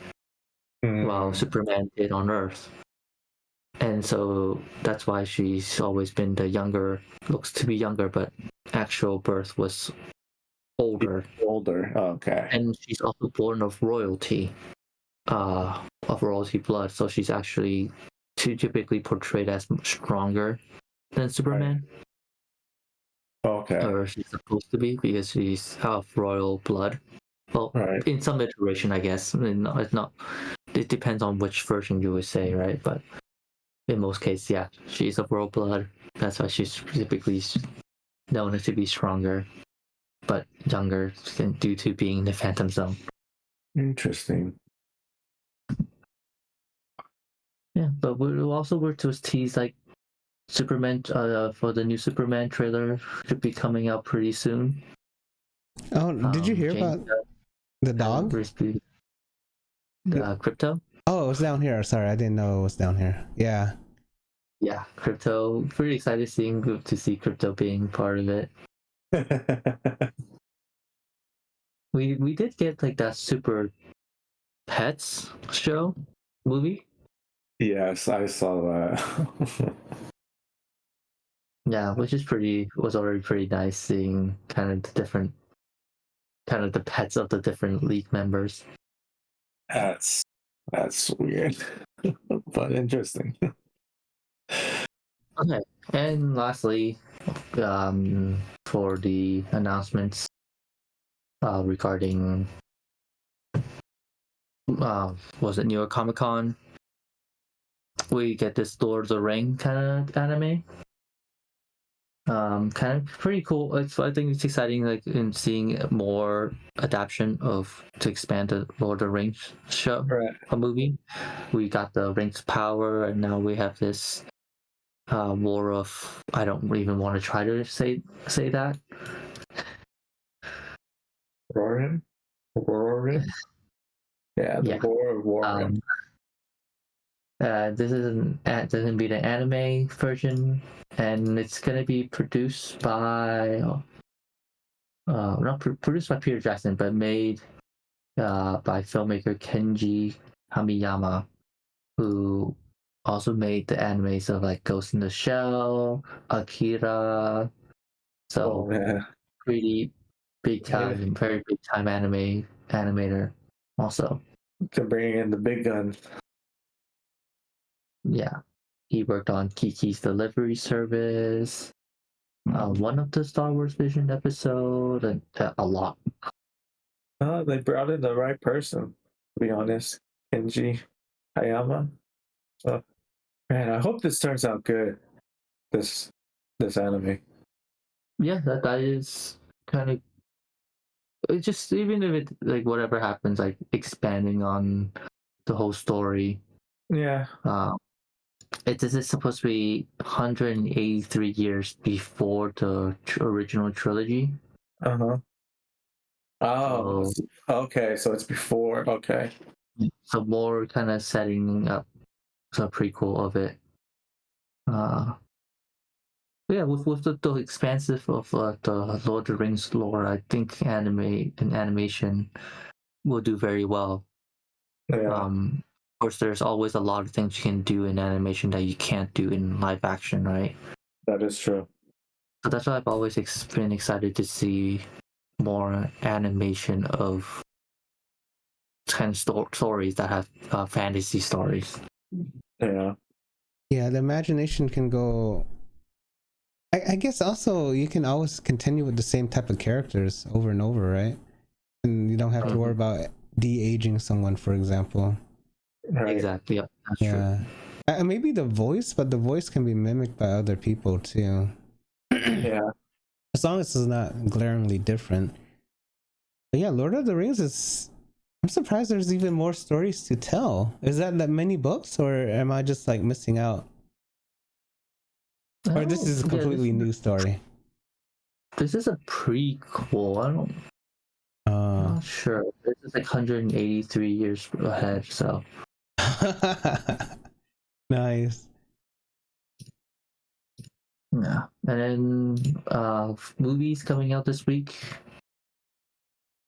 while Superman did on Earth. And so that's why she's always been the younger, looks to be younger, but actual birth was older. Okay. And she's also born of royalty blood, so she's actually typically portrayed as stronger than Superman. Okay. Or she's supposed to be, because she's of royal blood. Well, in some iteration, I guess. I mean, it's not. It depends on which version you would say, right? But in most cases, yeah, she's of royal blood. That's why she's typically known to be stronger, but younger due to being in the Phantom Zone. Interesting. Yeah, but we also were to tease like Superman for the new Superman trailer should be coming out pretty soon. Oh, did you hear about the dog? Crypto. Oh, it was down here. Sorry, I didn't know it was down here. Yeah. Yeah, Crypto. Pretty excited to see Crypto being part of it. We did get like that Super Pets show movie. Yes, I saw that. Yeah, which was already pretty nice seeing kind of the pets of the different league members. That's weird, but interesting. Okay, and lastly, for the announcements regarding was it New York Comic Con? We get this Lord of the Ring kind of anime. Kind of pretty cool. I think it's exciting, like in seeing more adaptation to expand the Lord of the Rings show, a movie. We got the Rings of Power, and now we have this War of. I don't even want to try to say that. Rohirrim? Yeah, the War of Rohirrim. This is going to be the anime version, and it's going to be produced by not produced by Peter Jackson, but made by filmmaker Kenji Hamiyama, who also made the animes of like Ghost in the Shell, Akira. So pretty big time, very big time animator also. To bring in the big guns. Yeah, he worked on Kiki's Delivery Service, one of the Star Wars Vision episode, and a lot. They brought in the right person, to be honest. Kenji Hayama. Man, I hope this turns out good. This anime. Yeah, that is kind of. It just, even if it like whatever happens, like expanding on the whole story. Yeah. This is supposed to be 183 years before the original trilogy. Oh, okay. So it's before. Okay. So more kind of setting up a prequel of it. Yeah, with the expansive of the Lord of the Rings lore, I think animation will do very well. Yeah. Of course, there's always a lot of things you can do in animation that you can't do in live action, right? That is true. So that's why I've always been excited to see more animation of kind of stories that have fantasy stories. Yeah. Yeah, the imagination can go. I guess also you can always continue with the same type of characters over and over, right? And you don't have to worry about de-aging someone, for example. Right. Exactly. Yeah, that's true. Maybe the voice, but the voice can be mimicked by other people too. Yeah. As long as it's not glaringly different. But yeah, Lord of the Rings is. I'm surprised there's even more stories to tell. Is that many books, or am I just like missing out? Or this is a completely new story? This is a prequel. I'm not sure. This is like 183 years ahead, so. Nice. Yeah, and then movies coming out this week.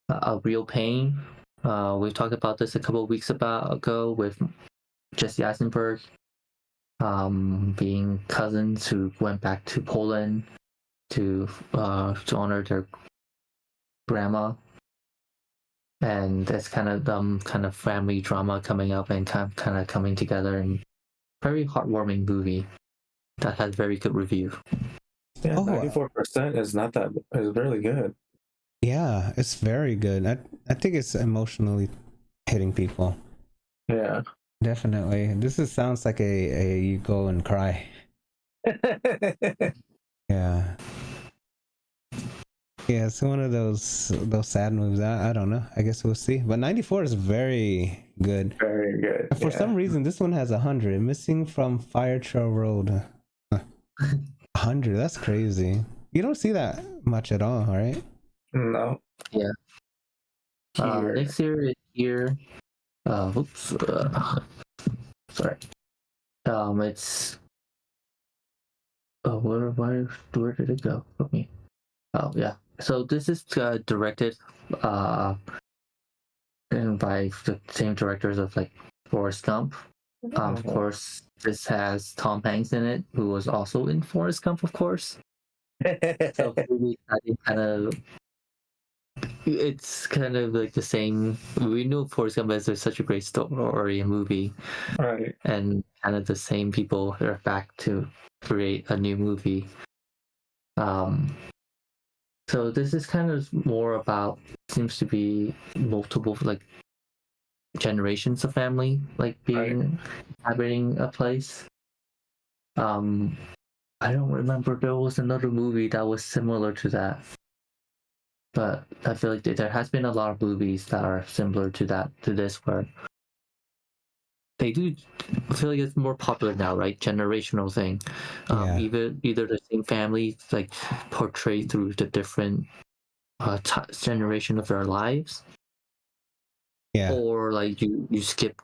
A Real Pain. We talked about this a couple of weeks ago with Jesse Eisenberg, being cousins who went back to Poland to honor their grandma, and that's kind of family drama coming up and kind of coming together, and very heartwarming movie that has very good review. Yeah, 94% is really good. Yeah, it's very good. I think it's emotionally hitting people. Yeah, definitely. Sounds like a you go and cry. Yeah. Yeah, it's one of those sad movies. I don't know. I guess we'll see. But 94 is very good. Very good. For some reason, this one has 100. Missing from Fire Trail Road. 100. That's crazy. You don't see that much at all, right? No. Yeah. Next year is here. Oops. Sorry. It's. Oh, where did it go from me? Oh yeah. So this is directed and by the same directors of like Forrest Gump. Of course, this has Tom Hanks in it, who was also in Forrest Gump, of course. So really it's kind of like the same. We know Forrest Gump is such a great story movie, right? And kind of the same people are back to create a new movie. So this is kind of more about, seems to be multiple like generations of family like being inhabiting a place. I don't remember, there was another movie that was similar to that, but I feel like there has been a lot of movies that are similar to this, where they do. I feel like it's more popular now, right? Generational thing. Either the same family like portrayed through the different generation of their lives. Yeah. Or like you skip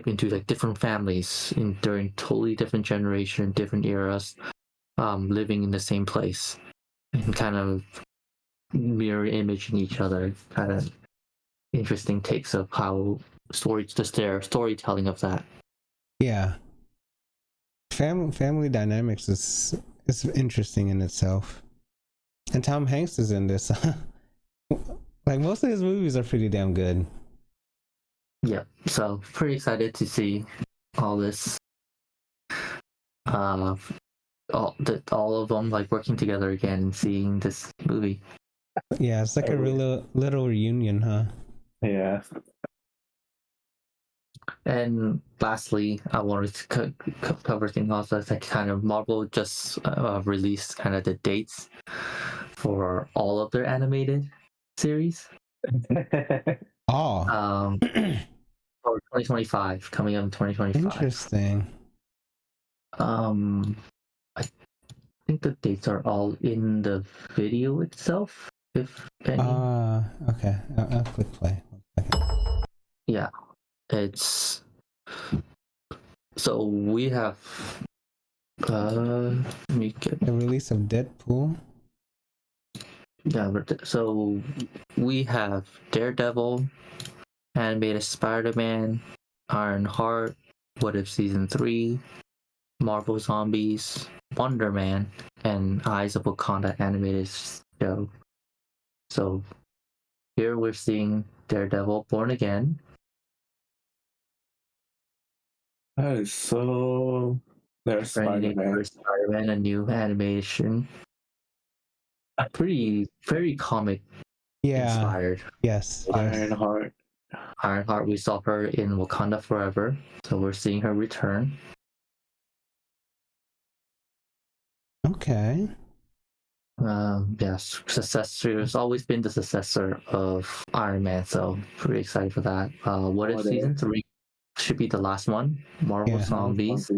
into like different families during totally different generation, different eras, living in the same place and kind of mirror imaging each other. Kind of interesting takes of how storytelling of that. Yeah. Family dynamics is interesting in itself. And Tom Hanks is in this. Like most of his movies are pretty damn good. Yeah, so pretty excited to see all this. All of them like working together again and seeing this movie. Yeah, it's like a real little reunion, huh? Yeah. And lastly, I wanted to cover things also. It's like kind of Marvel just released kind of the dates for all of their animated series. Oh. For 2025, coming up in 2025. Interesting. I think the dates are all in the video itself, if any. Okay. I'll click play. 1 second. Yeah, it's so we have let me get the release of Deadpool. Yeah, so we have Daredevil, animated Spider-Man, Ironheart, What If Season 3, Marvel Zombies, Wonder Man, and Eyes of Wakanda animated show. So here we're seeing Daredevil Born Again. That is so... There's Spider-Man. Spider-Man, a new animation. Very comic inspired. Yes. Ironheart. Ironheart, we saw her in Wakanda Forever, so we're seeing her return. Okay. Yes, successor has always been the successor of Iron Man, so pretty excited for that. What If Season 3 should be the last one. Marvel Zombies.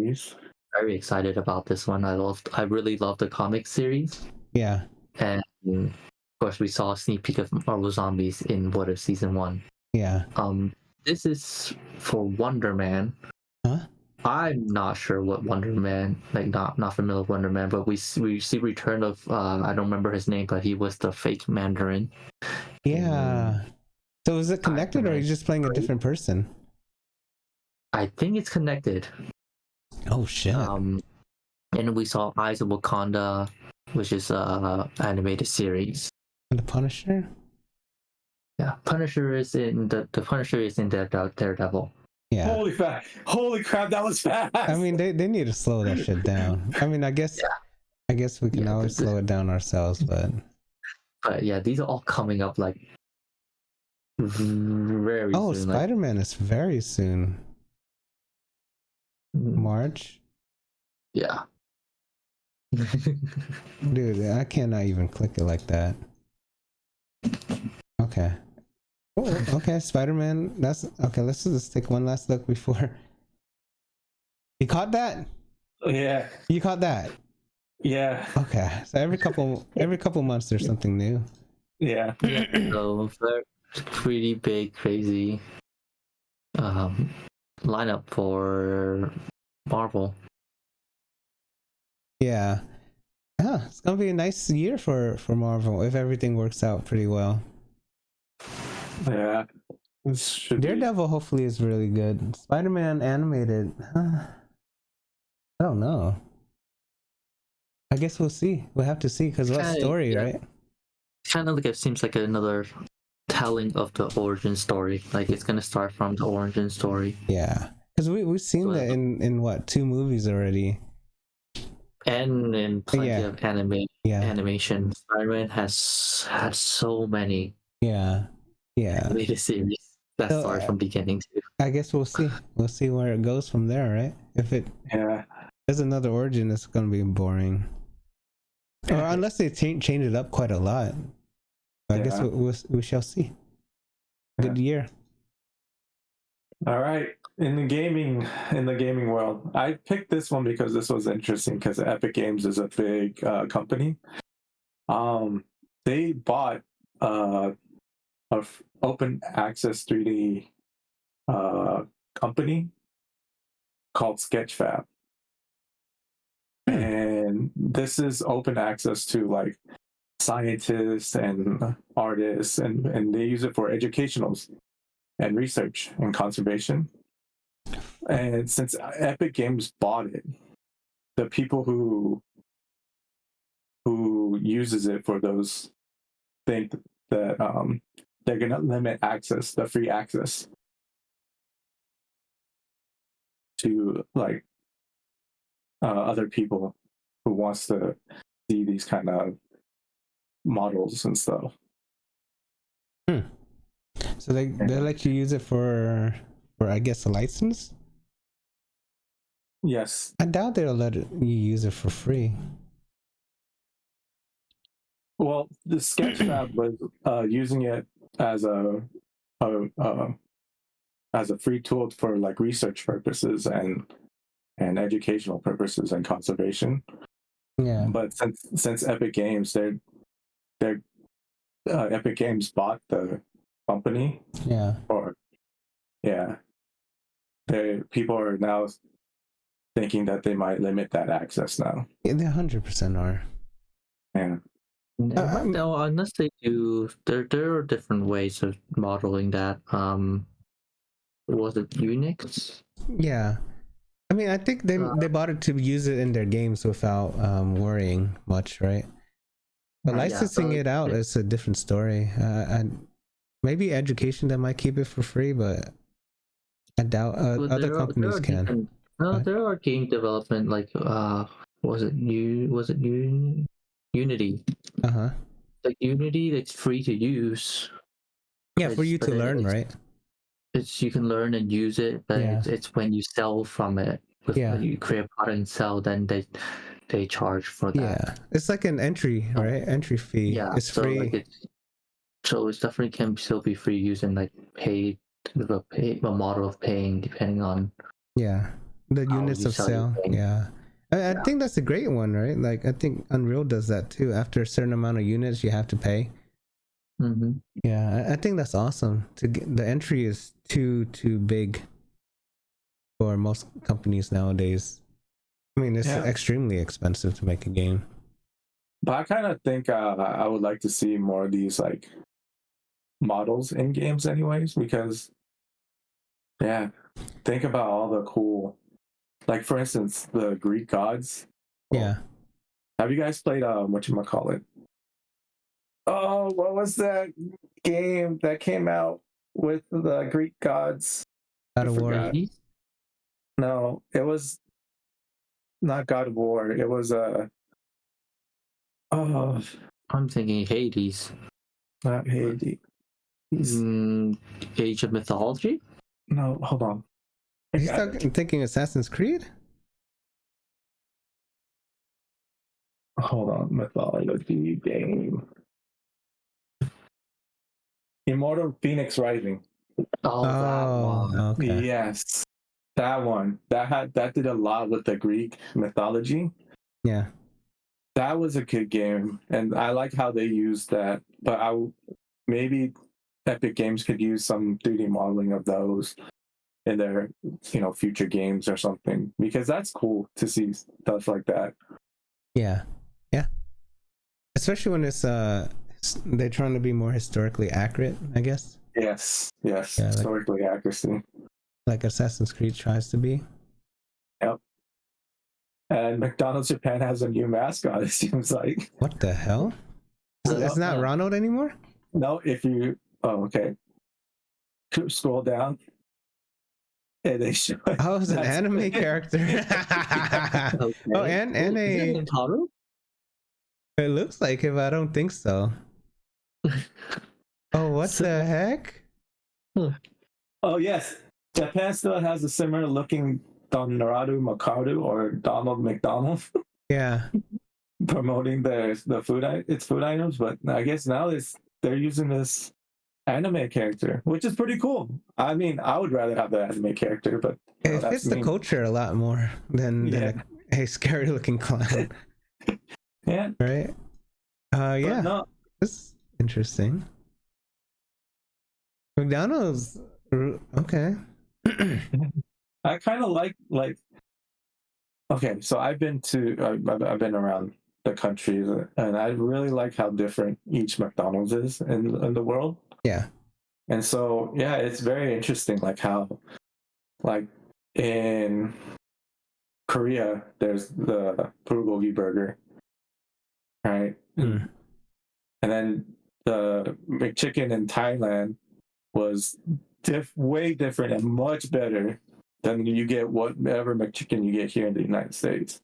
Very excited about this one. I really love the comic series. Yeah. And of course we saw a sneak peek of Marvel Zombies in What If Season 1. Yeah. This is for Wonder Man. Huh? I'm not sure what Wonder Man, like not familiar with Wonder Man, but we see return of I don't remember his name, but he was the fake Mandarin. Yeah. So is it connected, or are you just playing a different person? I think it's connected. Oh shit. And we saw Eyes of Wakanda, which is animated series. And the Punisher? Yeah, Punisher is in the Punisher is in Daredevil. Yeah. Holy crap, that was fast. I mean, they need to slow that shit down. I mean, I guess we can always slow it down ourselves, but yeah, these are all coming up like very soon. Spider-Man is very soon. March. Yeah. Dude, I cannot even click it like that. Okay. Oh, okay, Spider-Man. That's okay. Let's just take one last look before. You caught that? Yeah. You caught that? Yeah. Okay. So every couple months there's something new. Yeah. So pretty big, crazy lineup for Marvel. Yeah. It's gonna be a nice year for Marvel if everything works out pretty well. Yeah. Daredevil hopefully is really good. Spider-Man animated. I don't know. I guess we'll see. We'll have to see because what story, right? Kind of like it seems like another telling of the origin story. Like it's gonna start from the origin story. Yeah, because we've seen that in what 2 movies already. And in plenty of animation. Spider-Man has had so many animated series that start from beginning to. I guess we'll see. We'll see where it goes from there, right? If it there's another origin, it's gonna be boring. Or unless they change it up quite a lot. I guess we shall see. Good year. All right. In the gaming world, I picked this one because this was interesting because Epic Games is a big company. They bought a open access 3D company called Sketchfab. And this is open access to like scientists and artists, and they use it for educational and research and conservation. And since Epic Games bought it, the people who uses it for those think that they're gonna limit the free access to like other people who wants to see these kind of models and stuff. So they let you use it for I guess a license? Yes. I doubt they'll let you use it for free. Well, the Sketchfab was using it as a free tool for like research purposes and educational purposes and conservation. Yeah. But since Epic Games, Epic Games bought the company. Yeah. People are now thinking that they might limit that access now. Yeah, they 100% are. Yeah. No, unless they do, there are different ways of modeling that. Was it Unix? Yeah, I mean, I think they bought it to use it in their games without worrying much, right? But licensing it out is a different story. Maybe education that might keep it for free, but I doubt other companies can. There are game development like was it Unity? Like Unity, that's free to use. Yeah, for you to learn, right? You can learn and use it, but it's when you sell from it. When you create a product and sell, then they charge for that. Yeah, it's like an entry, right? Entry fee. Yeah, it's free. Like so it definitely can still be free using like a model of paying depending on the units of sale. I think that's a great one, right? Like I think Unreal does that too. After a certain amount of units, you have to pay. Yeah, I think that's awesome. The entry is too big. for most companies nowadays. I mean, it's extremely expensive to make a game. But I kind of think I would like to see more of these like models in games, anyways, because think about all the cool, like for instance, the Greek gods. Yeah. Have you guys played whatchamacallit? Oh, what was that game that came out with the Greek gods? God of War. No, it was not God of War. It was I'm thinking Hades. Not Hades. Age of Mythology? No, hold on. He's thinking Assassin's Creed? Hold on, mythology game. Immortal Phoenix Rising. Oh, that one. Okay. Yes, that one. That did a lot with the Greek mythology. Yeah. That was a good game, and I like how they used that. But maybe Epic Games could use some 3D modeling of those in their future games or something, because that's cool to see stuff like that. Yeah. Especially when it's they're trying to be more historically accurate, I guess. Yes, yeah, historically accuracy. Like Assassin's Creed tries to be. Yep. And McDonald's Japan has a new mascot, it seems like. What the hell? It's not Ronald anymore? No, okay. Scroll down. And they show it. Oh, it's an anime character. Okay. Oh, and a Taro? It looks like it, but I don't think so. Oh, what the heck? Oh, yes. Japan still has a similar looking Donradu Makaru or Donald McDonald. Yeah. Promoting the food items, but I guess now they're using this anime character, which is pretty cool. I mean, I would rather have the anime character, but it fits the culture a lot more than a scary looking clown. Yeah. Right? Yeah. No. That's interesting. McDonald's, okay. I kind of like okay, so I've been around the country, and I really like how different each McDonald's is in the world. Yeah. And so it's very interesting, like how, like in Korea, there's the bulgogi burger, right? Mm. And then the McChicken in Thailand was way different and much better than you get whatever McChicken you get here in the United States.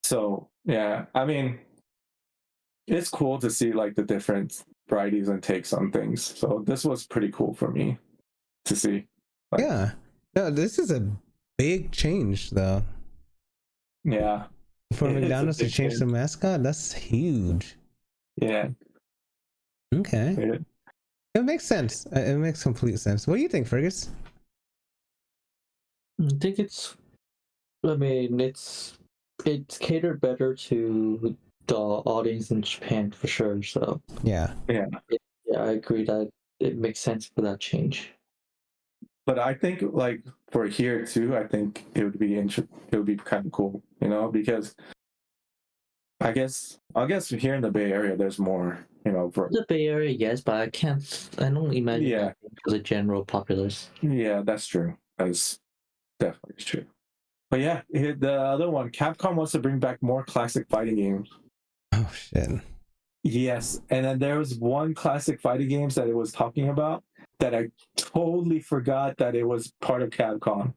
So I mean, it's cool to see like the different varieties and takes on things. So this was pretty cool for me to see. Like, yeah. No, this is a big change though. Yeah. For McDonald's to change the mascot, that's huge. Yeah. Okay. Yeah. It makes sense. It makes complete sense. What do you think, Fergus? I think it's catered better to the audience in Japan for sure. So yeah, I agree that it makes sense for that change. But I think like for here too, I think it would be kind of cool, because I guess here in the Bay Area there's more, for the Bay Area, yes, but I don't imagine that for the general populace. Yeah, that's true. That's definitely true. But the other one, Capcom wants to bring back more classic fighting games. Oh shit. Yes, and then there was one classic fighting games that it was talking about that I totally forgot that it was part of Capcom.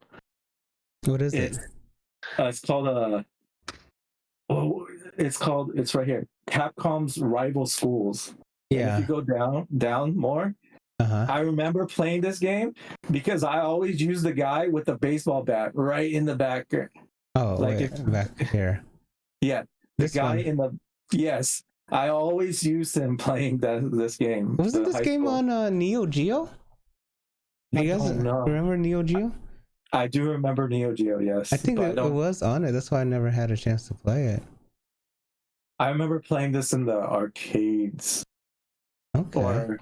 What is it? It's called it's right here. Capcom's Rival Schools. Yeah. And if you go down more, I remember playing this game because I always use the guy with the baseball bat right in the back. Oh, like back here. Yeah, the guy yes. I always used him playing this game. Wasn't this game on Neo Geo? Do you guys remember Neo Geo? I do remember Neo Geo, yes. I think it was on it. That's why I never had a chance to play it. I remember playing this in the arcades. Okay.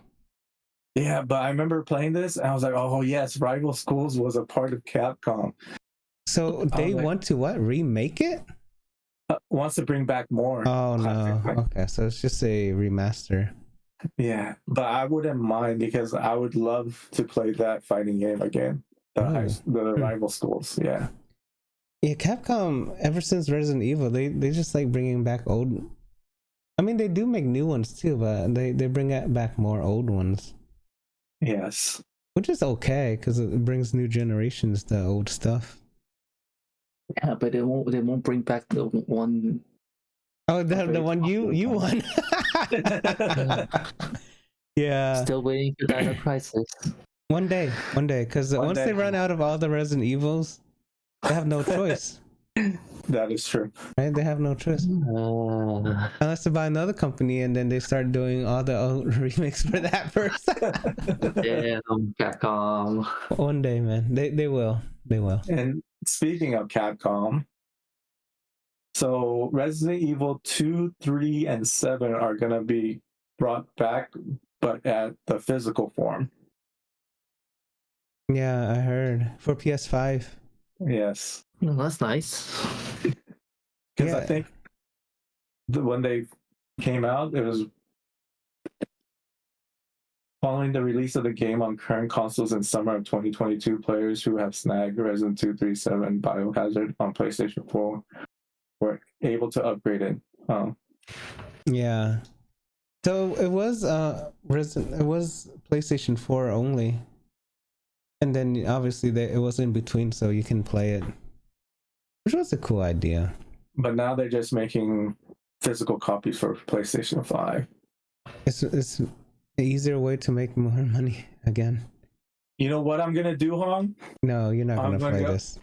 Yeah, but I remember playing this and I was like, oh yes, Rival Schools was a part of Capcom. So they want to what? Remake it? Wants to bring back more. Oh no. Okay, so it's just a remaster. Yeah, but I wouldn't mind because I would love to play that fighting game again. The Rival Schools, yeah. Yeah, Capcom, ever since Resident Evil, they just like bringing back old. I mean, they do make new ones too, but they bring back more old ones. Yes, which is okay because it brings new generations to old stuff. Yeah, but they won't bring back the one. Oh, the one you won. Yeah. Still waiting for Dino Crisis. One day, because once they run out of all the Resident Evils, they have no choice. That is true. Right? They have no choice. Unless they buy another company and then they start doing all the old remakes for that first. Damn, Capcom. One day, man. They will. They will. And speaking of Capcom, so Resident Evil 2, 3, and 7 are going to be brought back, but at the physical form. Yeah, I heard. For PS5. Yes. Oh, that's nice. Because I think when they came out, it was following the release of the game on current consoles in summer of 2022. Players who have snagged Resident 2, 3, 7 Biohazard on PlayStation 4 were able to upgrade it. Yeah. So it was it was PlayStation 4 only. And then obviously it was in between, so you can play it. Which was a cool idea. But now they're just making physical copies for PlayStation 5. It's an easier way to make more money again. You know what I'm going to do, Hong? No, you're not going to play this.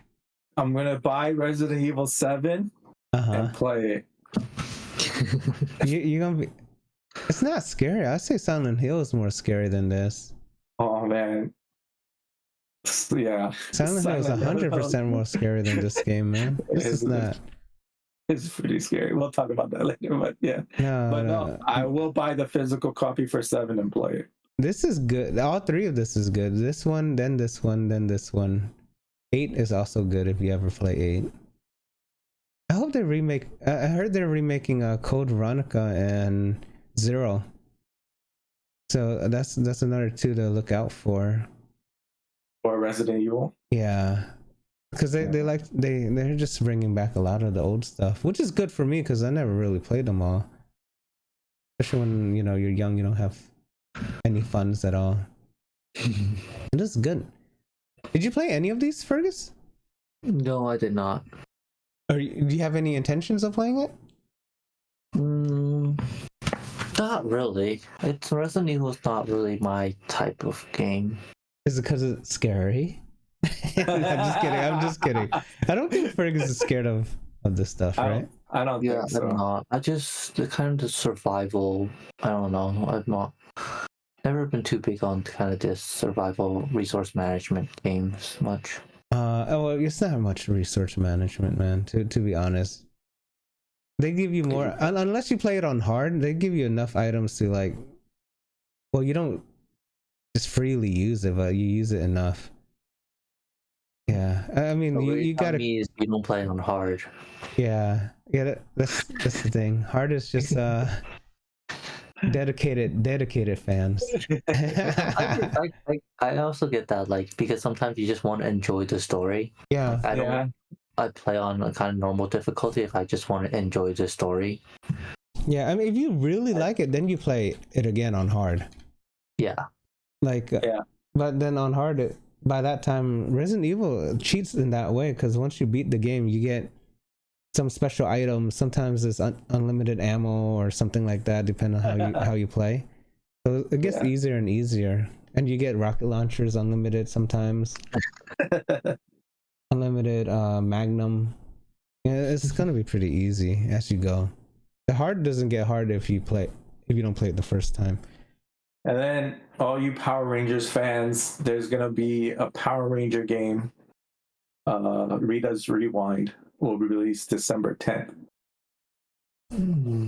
I'm going to buy Resident Evil 7 and play it. You're going to be... It's not scary. I say Silent Hill is more scary than this. Oh, man. Yeah. Silent Hill is 100% more scary than this game, man. This is not... It's pretty scary. We'll talk about that later, but yeah. No, I will buy the physical copy for 7 and play it. This is good. All three of this is good. This one, then this one, then this one. 8 is also good if you ever play 8. I hope they remake... I heard they're remaking Code Veronica and 0. So that's another 2 to look out for. Or Resident Evil. Yeah. Because they're just bringing back a lot of the old stuff, which is good for me because I never really played them all. Especially when you're young, you don't have any funds at all. It is good. Did you play any of these, Fergus? No, I did not. Do you have any intentions of playing it? Not really. Resident Evil's not really my type of game. Is it because it's scary? I'm just kidding. I don't think Fergus is scared of this stuff, right? I don't think so. I'm not. The kind of the survival, I don't know. I've never been too big on kind of this survival resource management games much. Well, it's not much resource management, man, to be honest. They give you more, unless you play it on hard, they give you enough items to you don't just freely use it, but you use it enough. Yeah, I mean, you gotta. You don't play on hard. Yeah, that's the thing. Hard is just dedicated fans. I also get that, because sometimes you just want to enjoy the story. Yeah, I play on a kind of normal difficulty if I just want to enjoy the story. Yeah, I mean, if you really like it, then you play it again on hard. Yeah. But then on hard, by that time, Resident Evil cheats in that way because once you beat the game, you get some special items. Sometimes it's unlimited ammo or something like that, depending on how you play. So it gets easier and easier, and you get rocket launchers unlimited sometimes. Unlimited Magnum. Yeah, it's gonna be pretty easy as you go. The hard doesn't get hard if you don't play it the first time. And then all you Power Rangers fans, there's gonna be a Power Ranger game. Rita's Rewind will be released December 10th,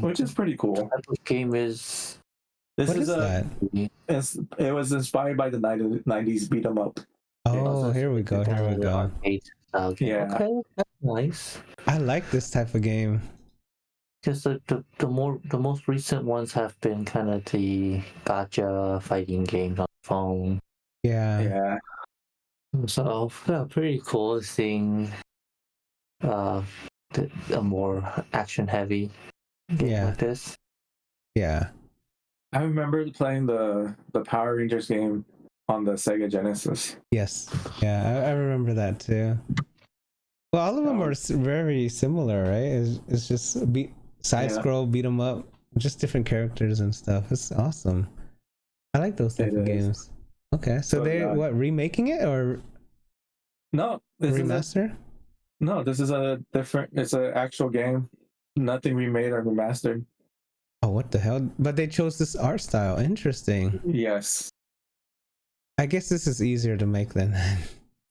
which is pretty cool. What type of game is This What is that? It was inspired by the 90s beat 'em up. Oh, here we go. Here we go. Yeah. Okay, that's nice. I like this type of game. Because the most recent ones have been kind of the gotcha fighting games on the phone. Yeah. Yeah. So yeah, pretty cool seeing a more action heavy game like this. Yeah. I remember playing the Power Rangers game on the Sega Genesis. Yes. Yeah, I remember that too. Well, all of them are very similar, right? It's just side scroll, beat 'em up, just different characters and stuff. It's awesome. I like those type of games. Okay, so they remaking it or no remaster? No, this is a different. It's an actual game. Nothing remade or remastered. Oh, what the hell? But they chose this art style. Interesting. Yes. I guess this is easier to make than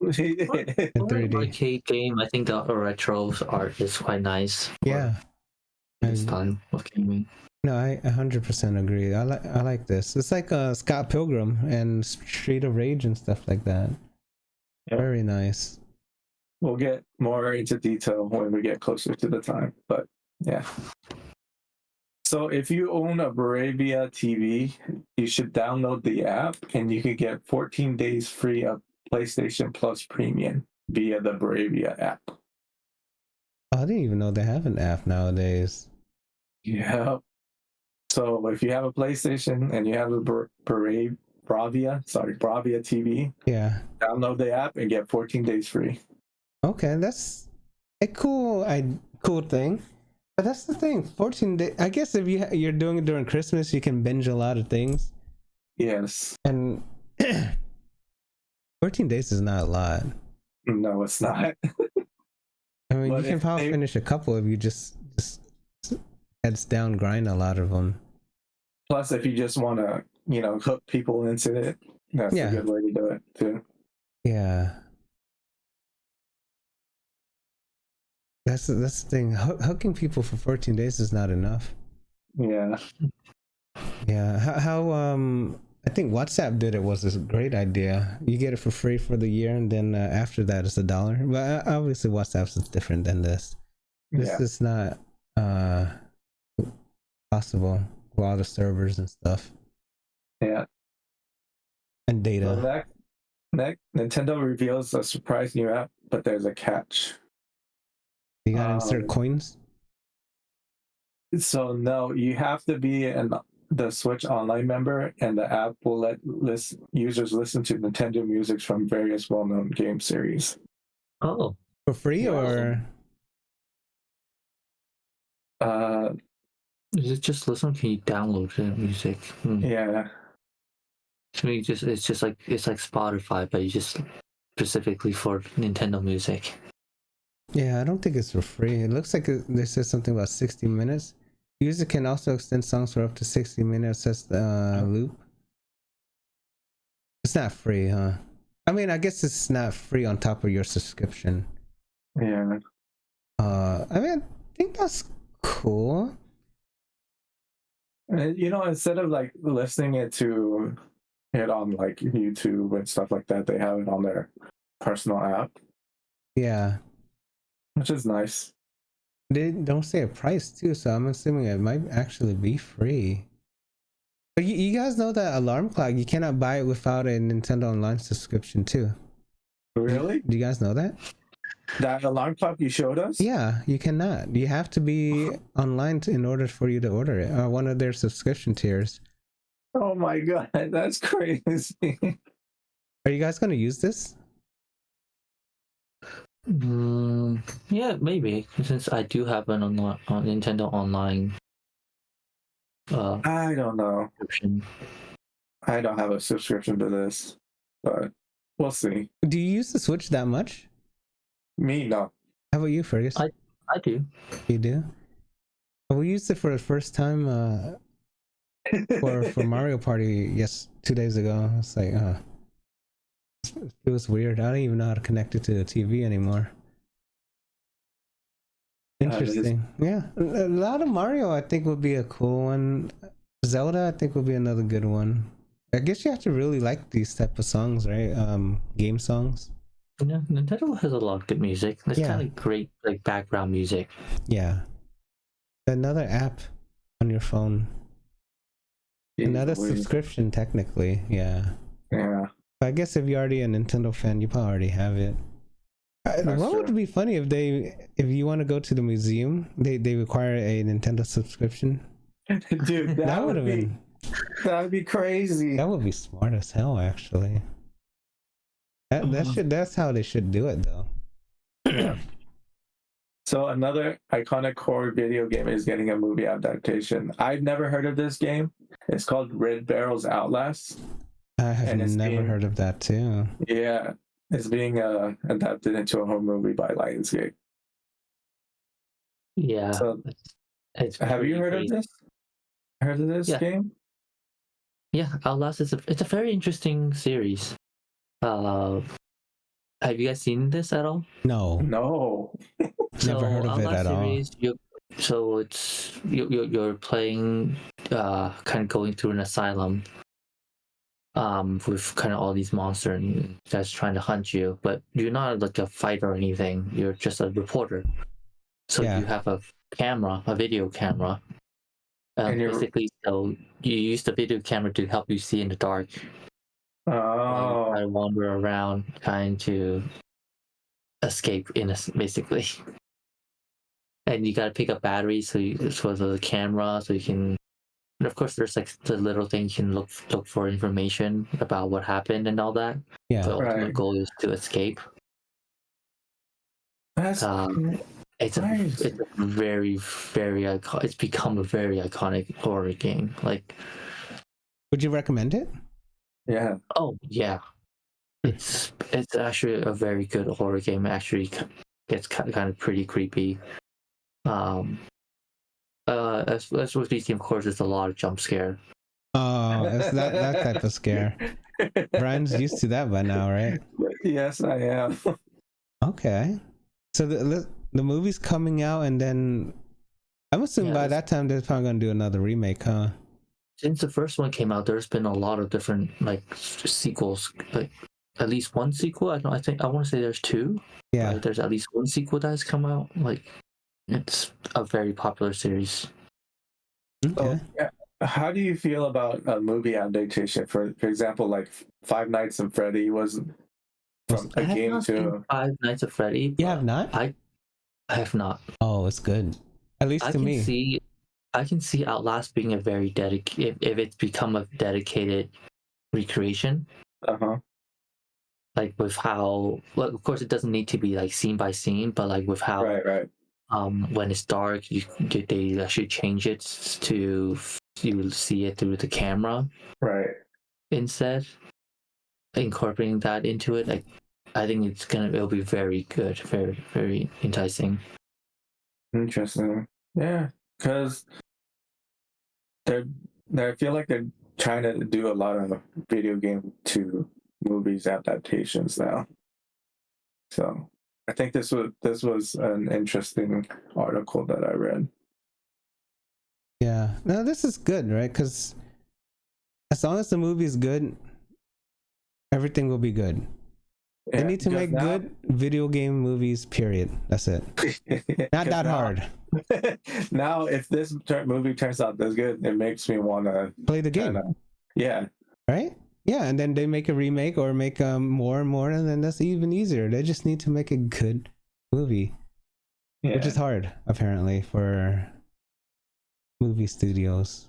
in 3D. Arcade game. I think the retro art is quite nice. Yeah. This time of gaming. No, I 100% agree. I like this. It's like Scott Pilgrim and Street of Rage and stuff like that. Yep. Very nice. We'll get more into detail when we get closer to the time, but yeah. So if you own a Bravia TV, you should download the app and you can get 14 days free of PlayStation Plus Premium via the Bravia app. Oh, I didn't even know they have an app nowadays. Yeah. So if you have a PlayStation and you have a Bravia TV, yeah, download the app and get 14 days free. Okay, that's a cool thing. But that's the thing, 14 days. I guess if you're doing it during Christmas, you can binge a lot of things. Yes. And 14 days is not a lot. No, it's not. I mean, you can probably finish a couple if you just heads down grind a lot of them. Plus, if you just want to, hook people into it, that's a good way to do it too. Yeah. That's the thing. Hooking people for 14 days is not enough. Yeah. Yeah. How I think WhatsApp did it was a great idea. You get it for free for the year, and then after that it's $1. But obviously WhatsApp's is different than this. This is not possible with all the servers and stuff. Yeah. And data. So next, Nintendo reveals a surprise new app, but there's a catch. You gotta insert coins? So no, you have to be the Switch Online member, and the app will let users listen to Nintendo music from various well-known game series. Oh. For free or? Is it just listen? Can you download the music? Yeah. So it's like Spotify, but you just specifically for Nintendo music. Yeah, I don't think it's for free. It looks like they said something about 60 minutes. User can also extend songs for up to 60 minutes. That's the loop. It's not free, huh? I mean, I guess it's not free on top of your subscription. Yeah. I mean, I think that's cool. Instead of like listening to it on like YouTube and stuff like that, they have it on their personal app. Yeah. Which is nice. They don't say a price too, so I'm assuming it might actually be free. But you guys know that alarm clock, you cannot buy it without a Nintendo Online subscription too. Really? Do you guys know that? That alarm clock you showed us? Yeah, you cannot. You have to be online in order for you to order it. One of their subscription tiers. Oh my god, that's crazy. Are you guys going to use this? Yeah, maybe, since I do have an Nintendo Online. I don't know. Subscription. I don't have a subscription to this, but we'll see. Do you use the Switch that much? Me, no. How about you, Fergus? I do. You do? We used it for the first time for Mario Party 2 days ago. It's like, it was weird. I don't even know how to connect it to the TV anymore. Interesting. Yeah. A lot of Mario I think would be a cool one. Zelda, I think, would be another good one. I guess you have to really like these type of songs, right? Game songs. Yeah, Nintendo has a lot of good music. It's Yeah. kind of great, like background music. Yeah. Another app on your phone. Another subscription, technically. Yeah. Yeah. But I guess if you're already a Nintendo fan, you probably already have it. What would be funny if you want to go to the museum, they require a Nintendo subscription? Dude, that would be that'd be crazy. That would be smart as hell, actually. That's how they should do it, though. Yeah. So another iconic horror video game is getting a movie adaptation. I've never heard of this game. It's called Red Barrel's Outlast. I have never heard of that too. Yeah, it's being adapted into a horror movie by Lionsgate. Yeah. So, have you heard of this? Heard of this game? Yeah, Outlast is it's a very interesting series. Have you guys seen this at all? No. Never heard of it at all. So it's you're playing, kind of going through an asylum, with kind of all these monsters that's trying to hunt you, but you're not like a fighter or anything. You're just a reporter. So you have a video camera. Basically, so you use the video camera to help you see in the dark. Oh. I wander around trying to escape basically. And you gotta pick up batteries for the camera, so you can. And of course, there's like the little thing you can look for information about what happened and all that. Yeah. The ultimate goal is to escape. That's it's a very, very iconic. It's become a very iconic horror game. Like, would you recommend it? Yeah. Oh yeah. It's actually a very good horror game. It actually gets kind of pretty creepy. As with these games, of course, there's a lot of jump scare. Oh, it's that type of scare. Brian's used to that by now, right? Yes, I am. Okay. So the movie's coming out, and then I'm assuming by that time they're probably gonna do another remake, huh? Since the first one came out, there's been a lot of different like sequels. Like at least one sequel. I want to say there's two. Yeah. Like, there's at least one sequel that has come out. Like, it's a very popular series. Okay. How do you feel about a movie adaptation? For example, like Five Nights at Freddy was from a game to Five Nights at Freddy. You have not? I have not. Oh, it's good. At least to me. I can see Outlast being a very dedicated. If it's become a dedicated recreation. Like with how, well, of course, it doesn't need to be like scene by scene, but like with how, right. When it's dark, they actually change it to you will see it through the camera, right? Instead, incorporating that into it, like I think it'll be very good, very, very enticing. Interesting, yeah, because I feel like they're trying to do a lot of video game to movies adaptations now. So I think this was an interesting article that I read. Yeah, no, this is good, right? Because as long as the movie is good, everything will be good. Yeah, they need to make good video game movies, period. That's it. Not that hard. Now, if this movie turns out this good, it makes me want to play the game. Yeah. Right? Yeah, and then they make a remake or make more and more, and then that's even easier. They just need to make a good movie, which is hard, apparently, for movie studios.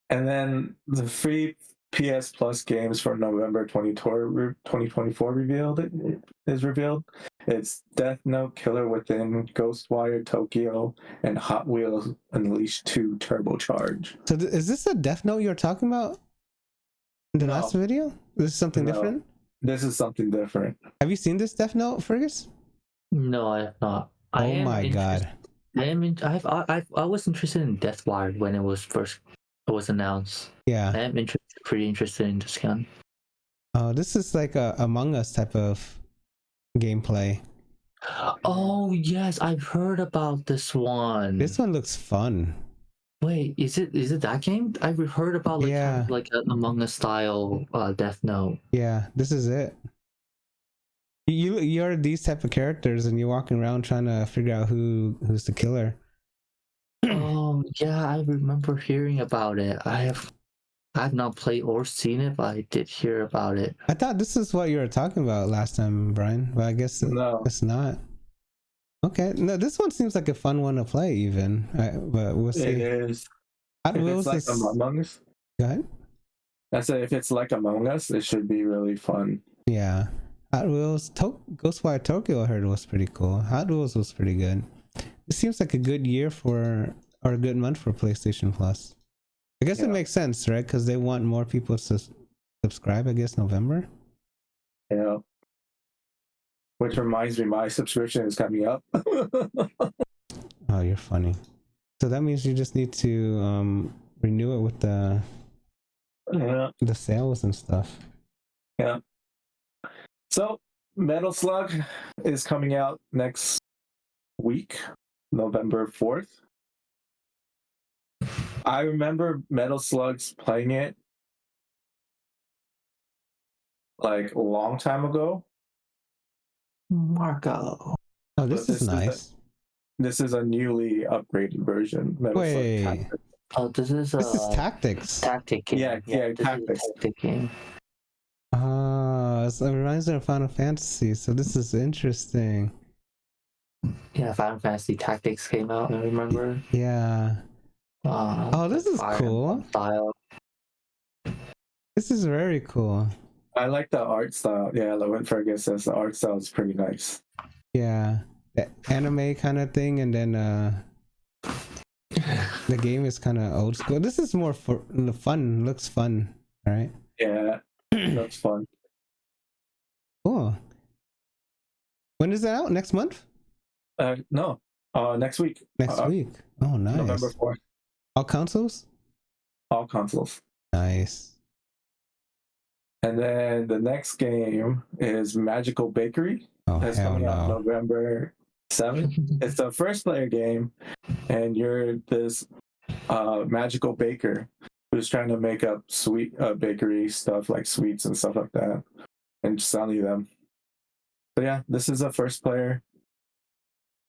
And then the free PS Plus games for November 2024 is revealed. It's Death Note, Killer Within, Ghostwire Tokyo, and Hot Wheels Unleashed 2 Turbocharge. So is this a Death Note you're talking about in the last video? This is something different? This is something different. Have you seen this Death Note, Fergus? No, I have not. Oh my god. I was interested in Deathwire when it was announced. Yeah. I am pretty interested in this gun. Oh, this is like a Among Us type of gameplay. Oh yes, I've heard about this one. This one looks fun. Wait, is it that game? I've heard about like Yeah. like an Among Us style Death Note. Yeah, this is it. You're these type of characters, and you're walking around trying to figure out who's the killer. Oh yeah, I remember hearing about it. I've not played or seen it, but I did hear about it. I thought this is what you were talking about last time, Brian, but I guess No. it's not. Okay, no, this one seems like a fun one to play, even. But we'll see. It is. Hot If Wheels it's like is... Among Us. Go ahead. I said if it's like Among Us, it should be really fun. Yeah, Hot Wheels Ghostwire Tokyo I heard was pretty cool. Hot Wheels was pretty good. It seems like a good year or a good month for PlayStation Plus. I guess it makes sense, right? Because they want more people to subscribe. I guess November. Yeah. Which reminds me, my subscription is coming up. Oh, you're funny. So that means you just need to renew it with the sales and stuff. Yeah. So Metal Slug is coming out next week, November 4th. I remember Metal Slugs playing it like a long time ago. Marco. Oh, this is nice. This is a newly upgraded version. Metal Slug Tactics. Oh, this is Tactics. Tactic game. Yeah, Tactics. Tactic game. Oh, it reminds me of Final Fantasy. So this is interesting. Yeah, Final Fantasy Tactics came out. I remember. Yeah. Oh, this is cool. Style. This is very cool. I like the art style. Yeah, like what Fergus says, the art style is pretty nice. Yeah, the anime kind of thing, and then the game is kind of old school. This is more for the fun. Looks fun, right? Yeah, looks fun. Cool. When is it out? Next month? No, next week. Next week. Oh, nice. November 4th. All consoles? All consoles. Nice. And then the next game is Magical Bakery. Oh, That's hell coming out no. November 7th. It's a first player game, and you're this magical baker who's trying to make up sweet bakery stuff like sweets and stuff like that and selling them. So yeah, this is a first player.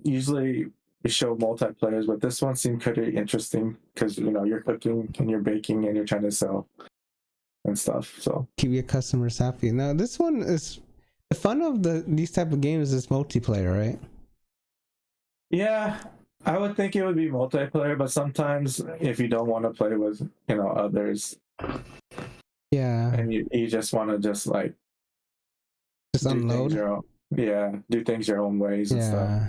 Usually we show multiplayers, but this one seemed pretty interesting because you're cooking and you're baking and you're trying to sell and stuff. So keep your customers happy. Now this one is the fun of these type of games is multiplayer, right? Yeah, I would think it would be multiplayer, but sometimes if you don't want to play with others, yeah, and you just want to just unload, do things your own ways and stuff.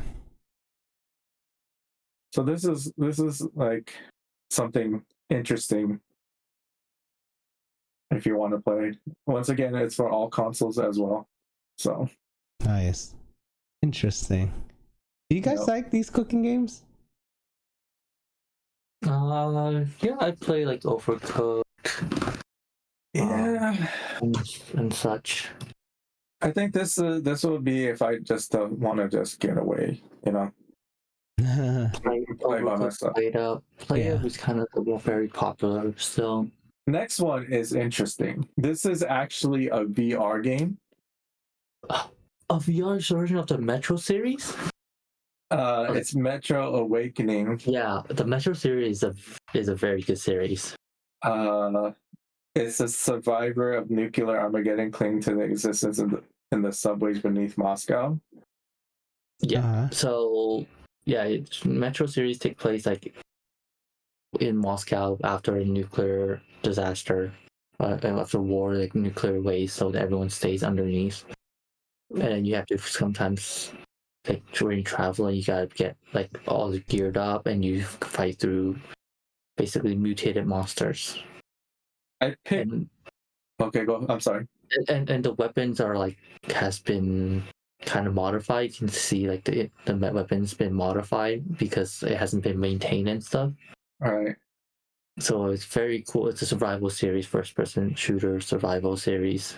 So this is like something interesting if you want to play. Once again, it's for all consoles as well. So nice, interesting. Do you guys like these cooking games? Yeah, I play like Overcooked. Yeah, and such. I think this would be if I just don't want to just get away, Play by myself. Play Up is kind of very popular still. Next one is interesting. This is actually a VR game. A VR version of the Metro series? It's Metro Awakening. Yeah, the Metro series is a very good series. It's a survivor of nuclear Armageddon clinging to the existence in the subways beneath Moscow. Yeah. So Metro series take place like in Moscow after a nuclear disaster, after war, like nuclear waste, so that everyone stays underneath. And you have to sometimes, like during traveling, you gotta get like all geared up, and you fight through basically mutated monsters. Okay, go. I'm sorry. And the weapons are has been kind of modified. You can see like the weapon's been modified because it hasn't been maintained and stuff. All right. So it's very cool. It's a survival series, first person shooter survival series.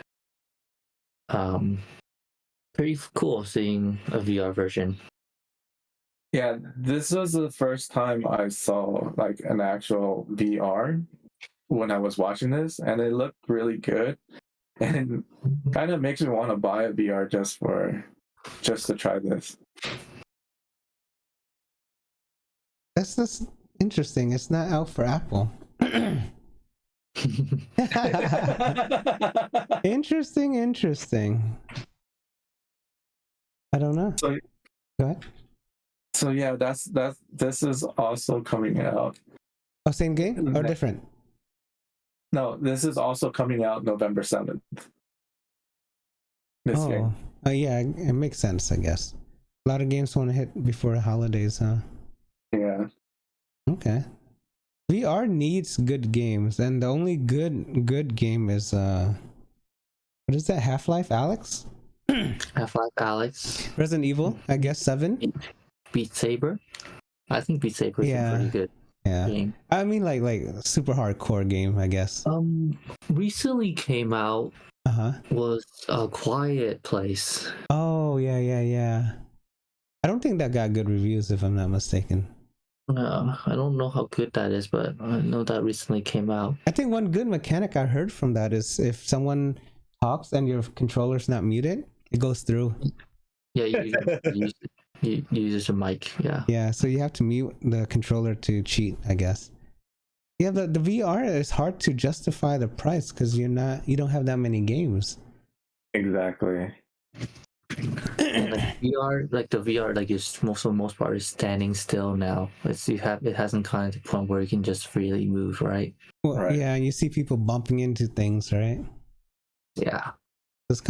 Pretty cool seeing a VR version. Yeah, this was the first time I saw like an actual VR when I was watching this, and it looked really good, and kind of makes me want to buy a VR just to try this. That's just interesting. It's not out for Apple. Interesting. I don't know. So, go ahead. So yeah, this is also coming out. Oh, same game or different? No, this is also coming out November 7th. This game. Oh yeah, it makes sense, I guess. A lot of games want to hit before the holidays, huh? Yeah. Okay. VR needs good games, and the only good game is what is that? Half-Life Alex? Half-Life Alex. Resident Evil, I guess 7. Beat Saber. I think Beat Saber is a pretty good game. I mean like super hardcore game, I guess. Recently came out was A Quiet Place. Oh yeah. I don't think that got good reviews, if I'm not mistaken. I don't know how good that is, but I know that recently came out. I think one good mechanic I heard from that is if someone talks and your controller's not muted, it goes through. Yeah, you use your mic. Yeah, so you have to mute the controller to cheat, I guess. Yeah, the VR is hard to justify the price because you don't have that many games. Exactly. Like VR, like the VR, like is for the most part is standing still now. It hasn't come to the point where you can just freely move, right? Well, right. Yeah, you see people bumping into things, right? Yeah. It's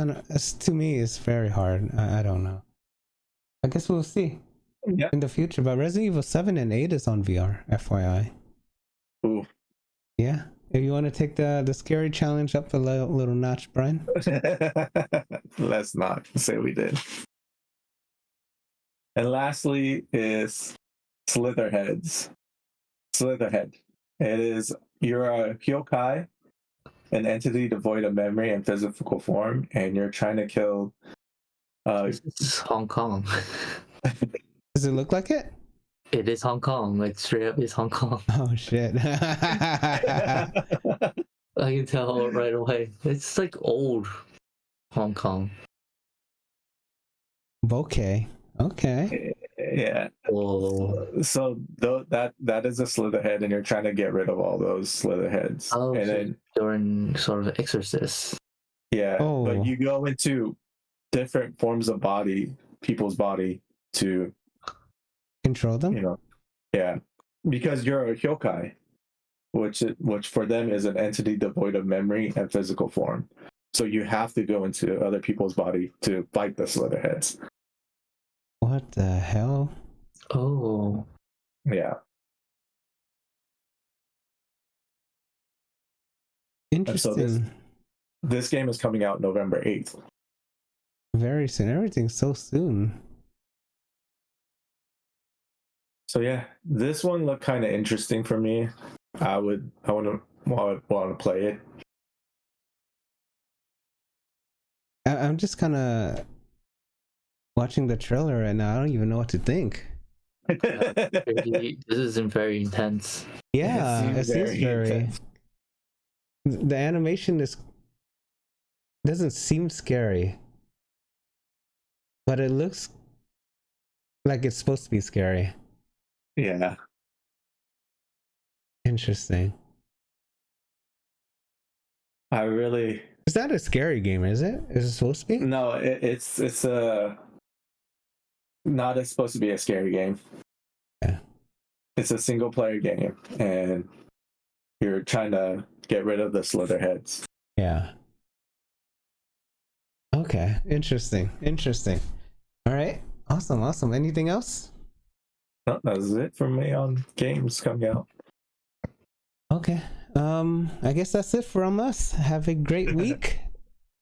to me, it's very hard. I don't know. I guess we'll see in the future. But Resident Evil 7 and 8 is on VR, FYI. Ooh. Yeah. If you want to take the scary challenge up a little notch, Brian. Let's not say we did. And lastly is Slitterhead. It is, you're a Hyokai, an entity devoid of memory and physical form, and you're trying to kill It's Hong Kong. Does it look like it? It is Hong Kong. Like straight up, it's Hong Kong. Oh shit! I can tell right away. It's like old Hong Kong. Okay. Yeah. Whoa. So that is a Slitherhead, and you're trying to get rid of all those Slitherheads. Oh, and so then during sort of Exorcist. Yeah. Oh. But you go into different forms of people's body to control them. Yeah, because you're a Hyokai, which for them is an entity devoid of memory and physical form. So you have to go into other people's body to fight the Slitherheads. What the hell? Oh. Yeah. Interesting. So this game is coming out November 8th. Very soon. Everything's so soon. So yeah, this one looked kind of interesting for me. I want to play it. I'm just kind of watching the trailer right now. I don't even know what to think. This isn't very intense. Yeah, it seems very intense. The animation doesn't seem scary, but it looks like it's supposed to be scary. Yeah. Interesting. It's not a scary game, is it? Is it supposed to be? No, it's not supposed to be a scary game. Yeah. It's a single player game, and you're trying to get rid of the Slitherheads. Yeah. Okay. Interesting. All right. Awesome. Anything else? No, that's it for me on games coming out. Okay. I guess that's it from us. Have a great week.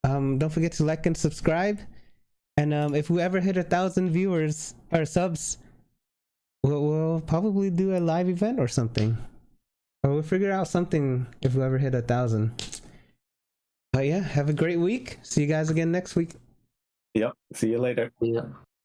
Don't forget to like and subscribe. And if we ever hit 1,000 viewers or subs, we'll probably do a live event or something. Or we'll figure out something if we ever hit 1,000. But yeah, have a great week. See you guys again next week. Yep. See you later. Yeah.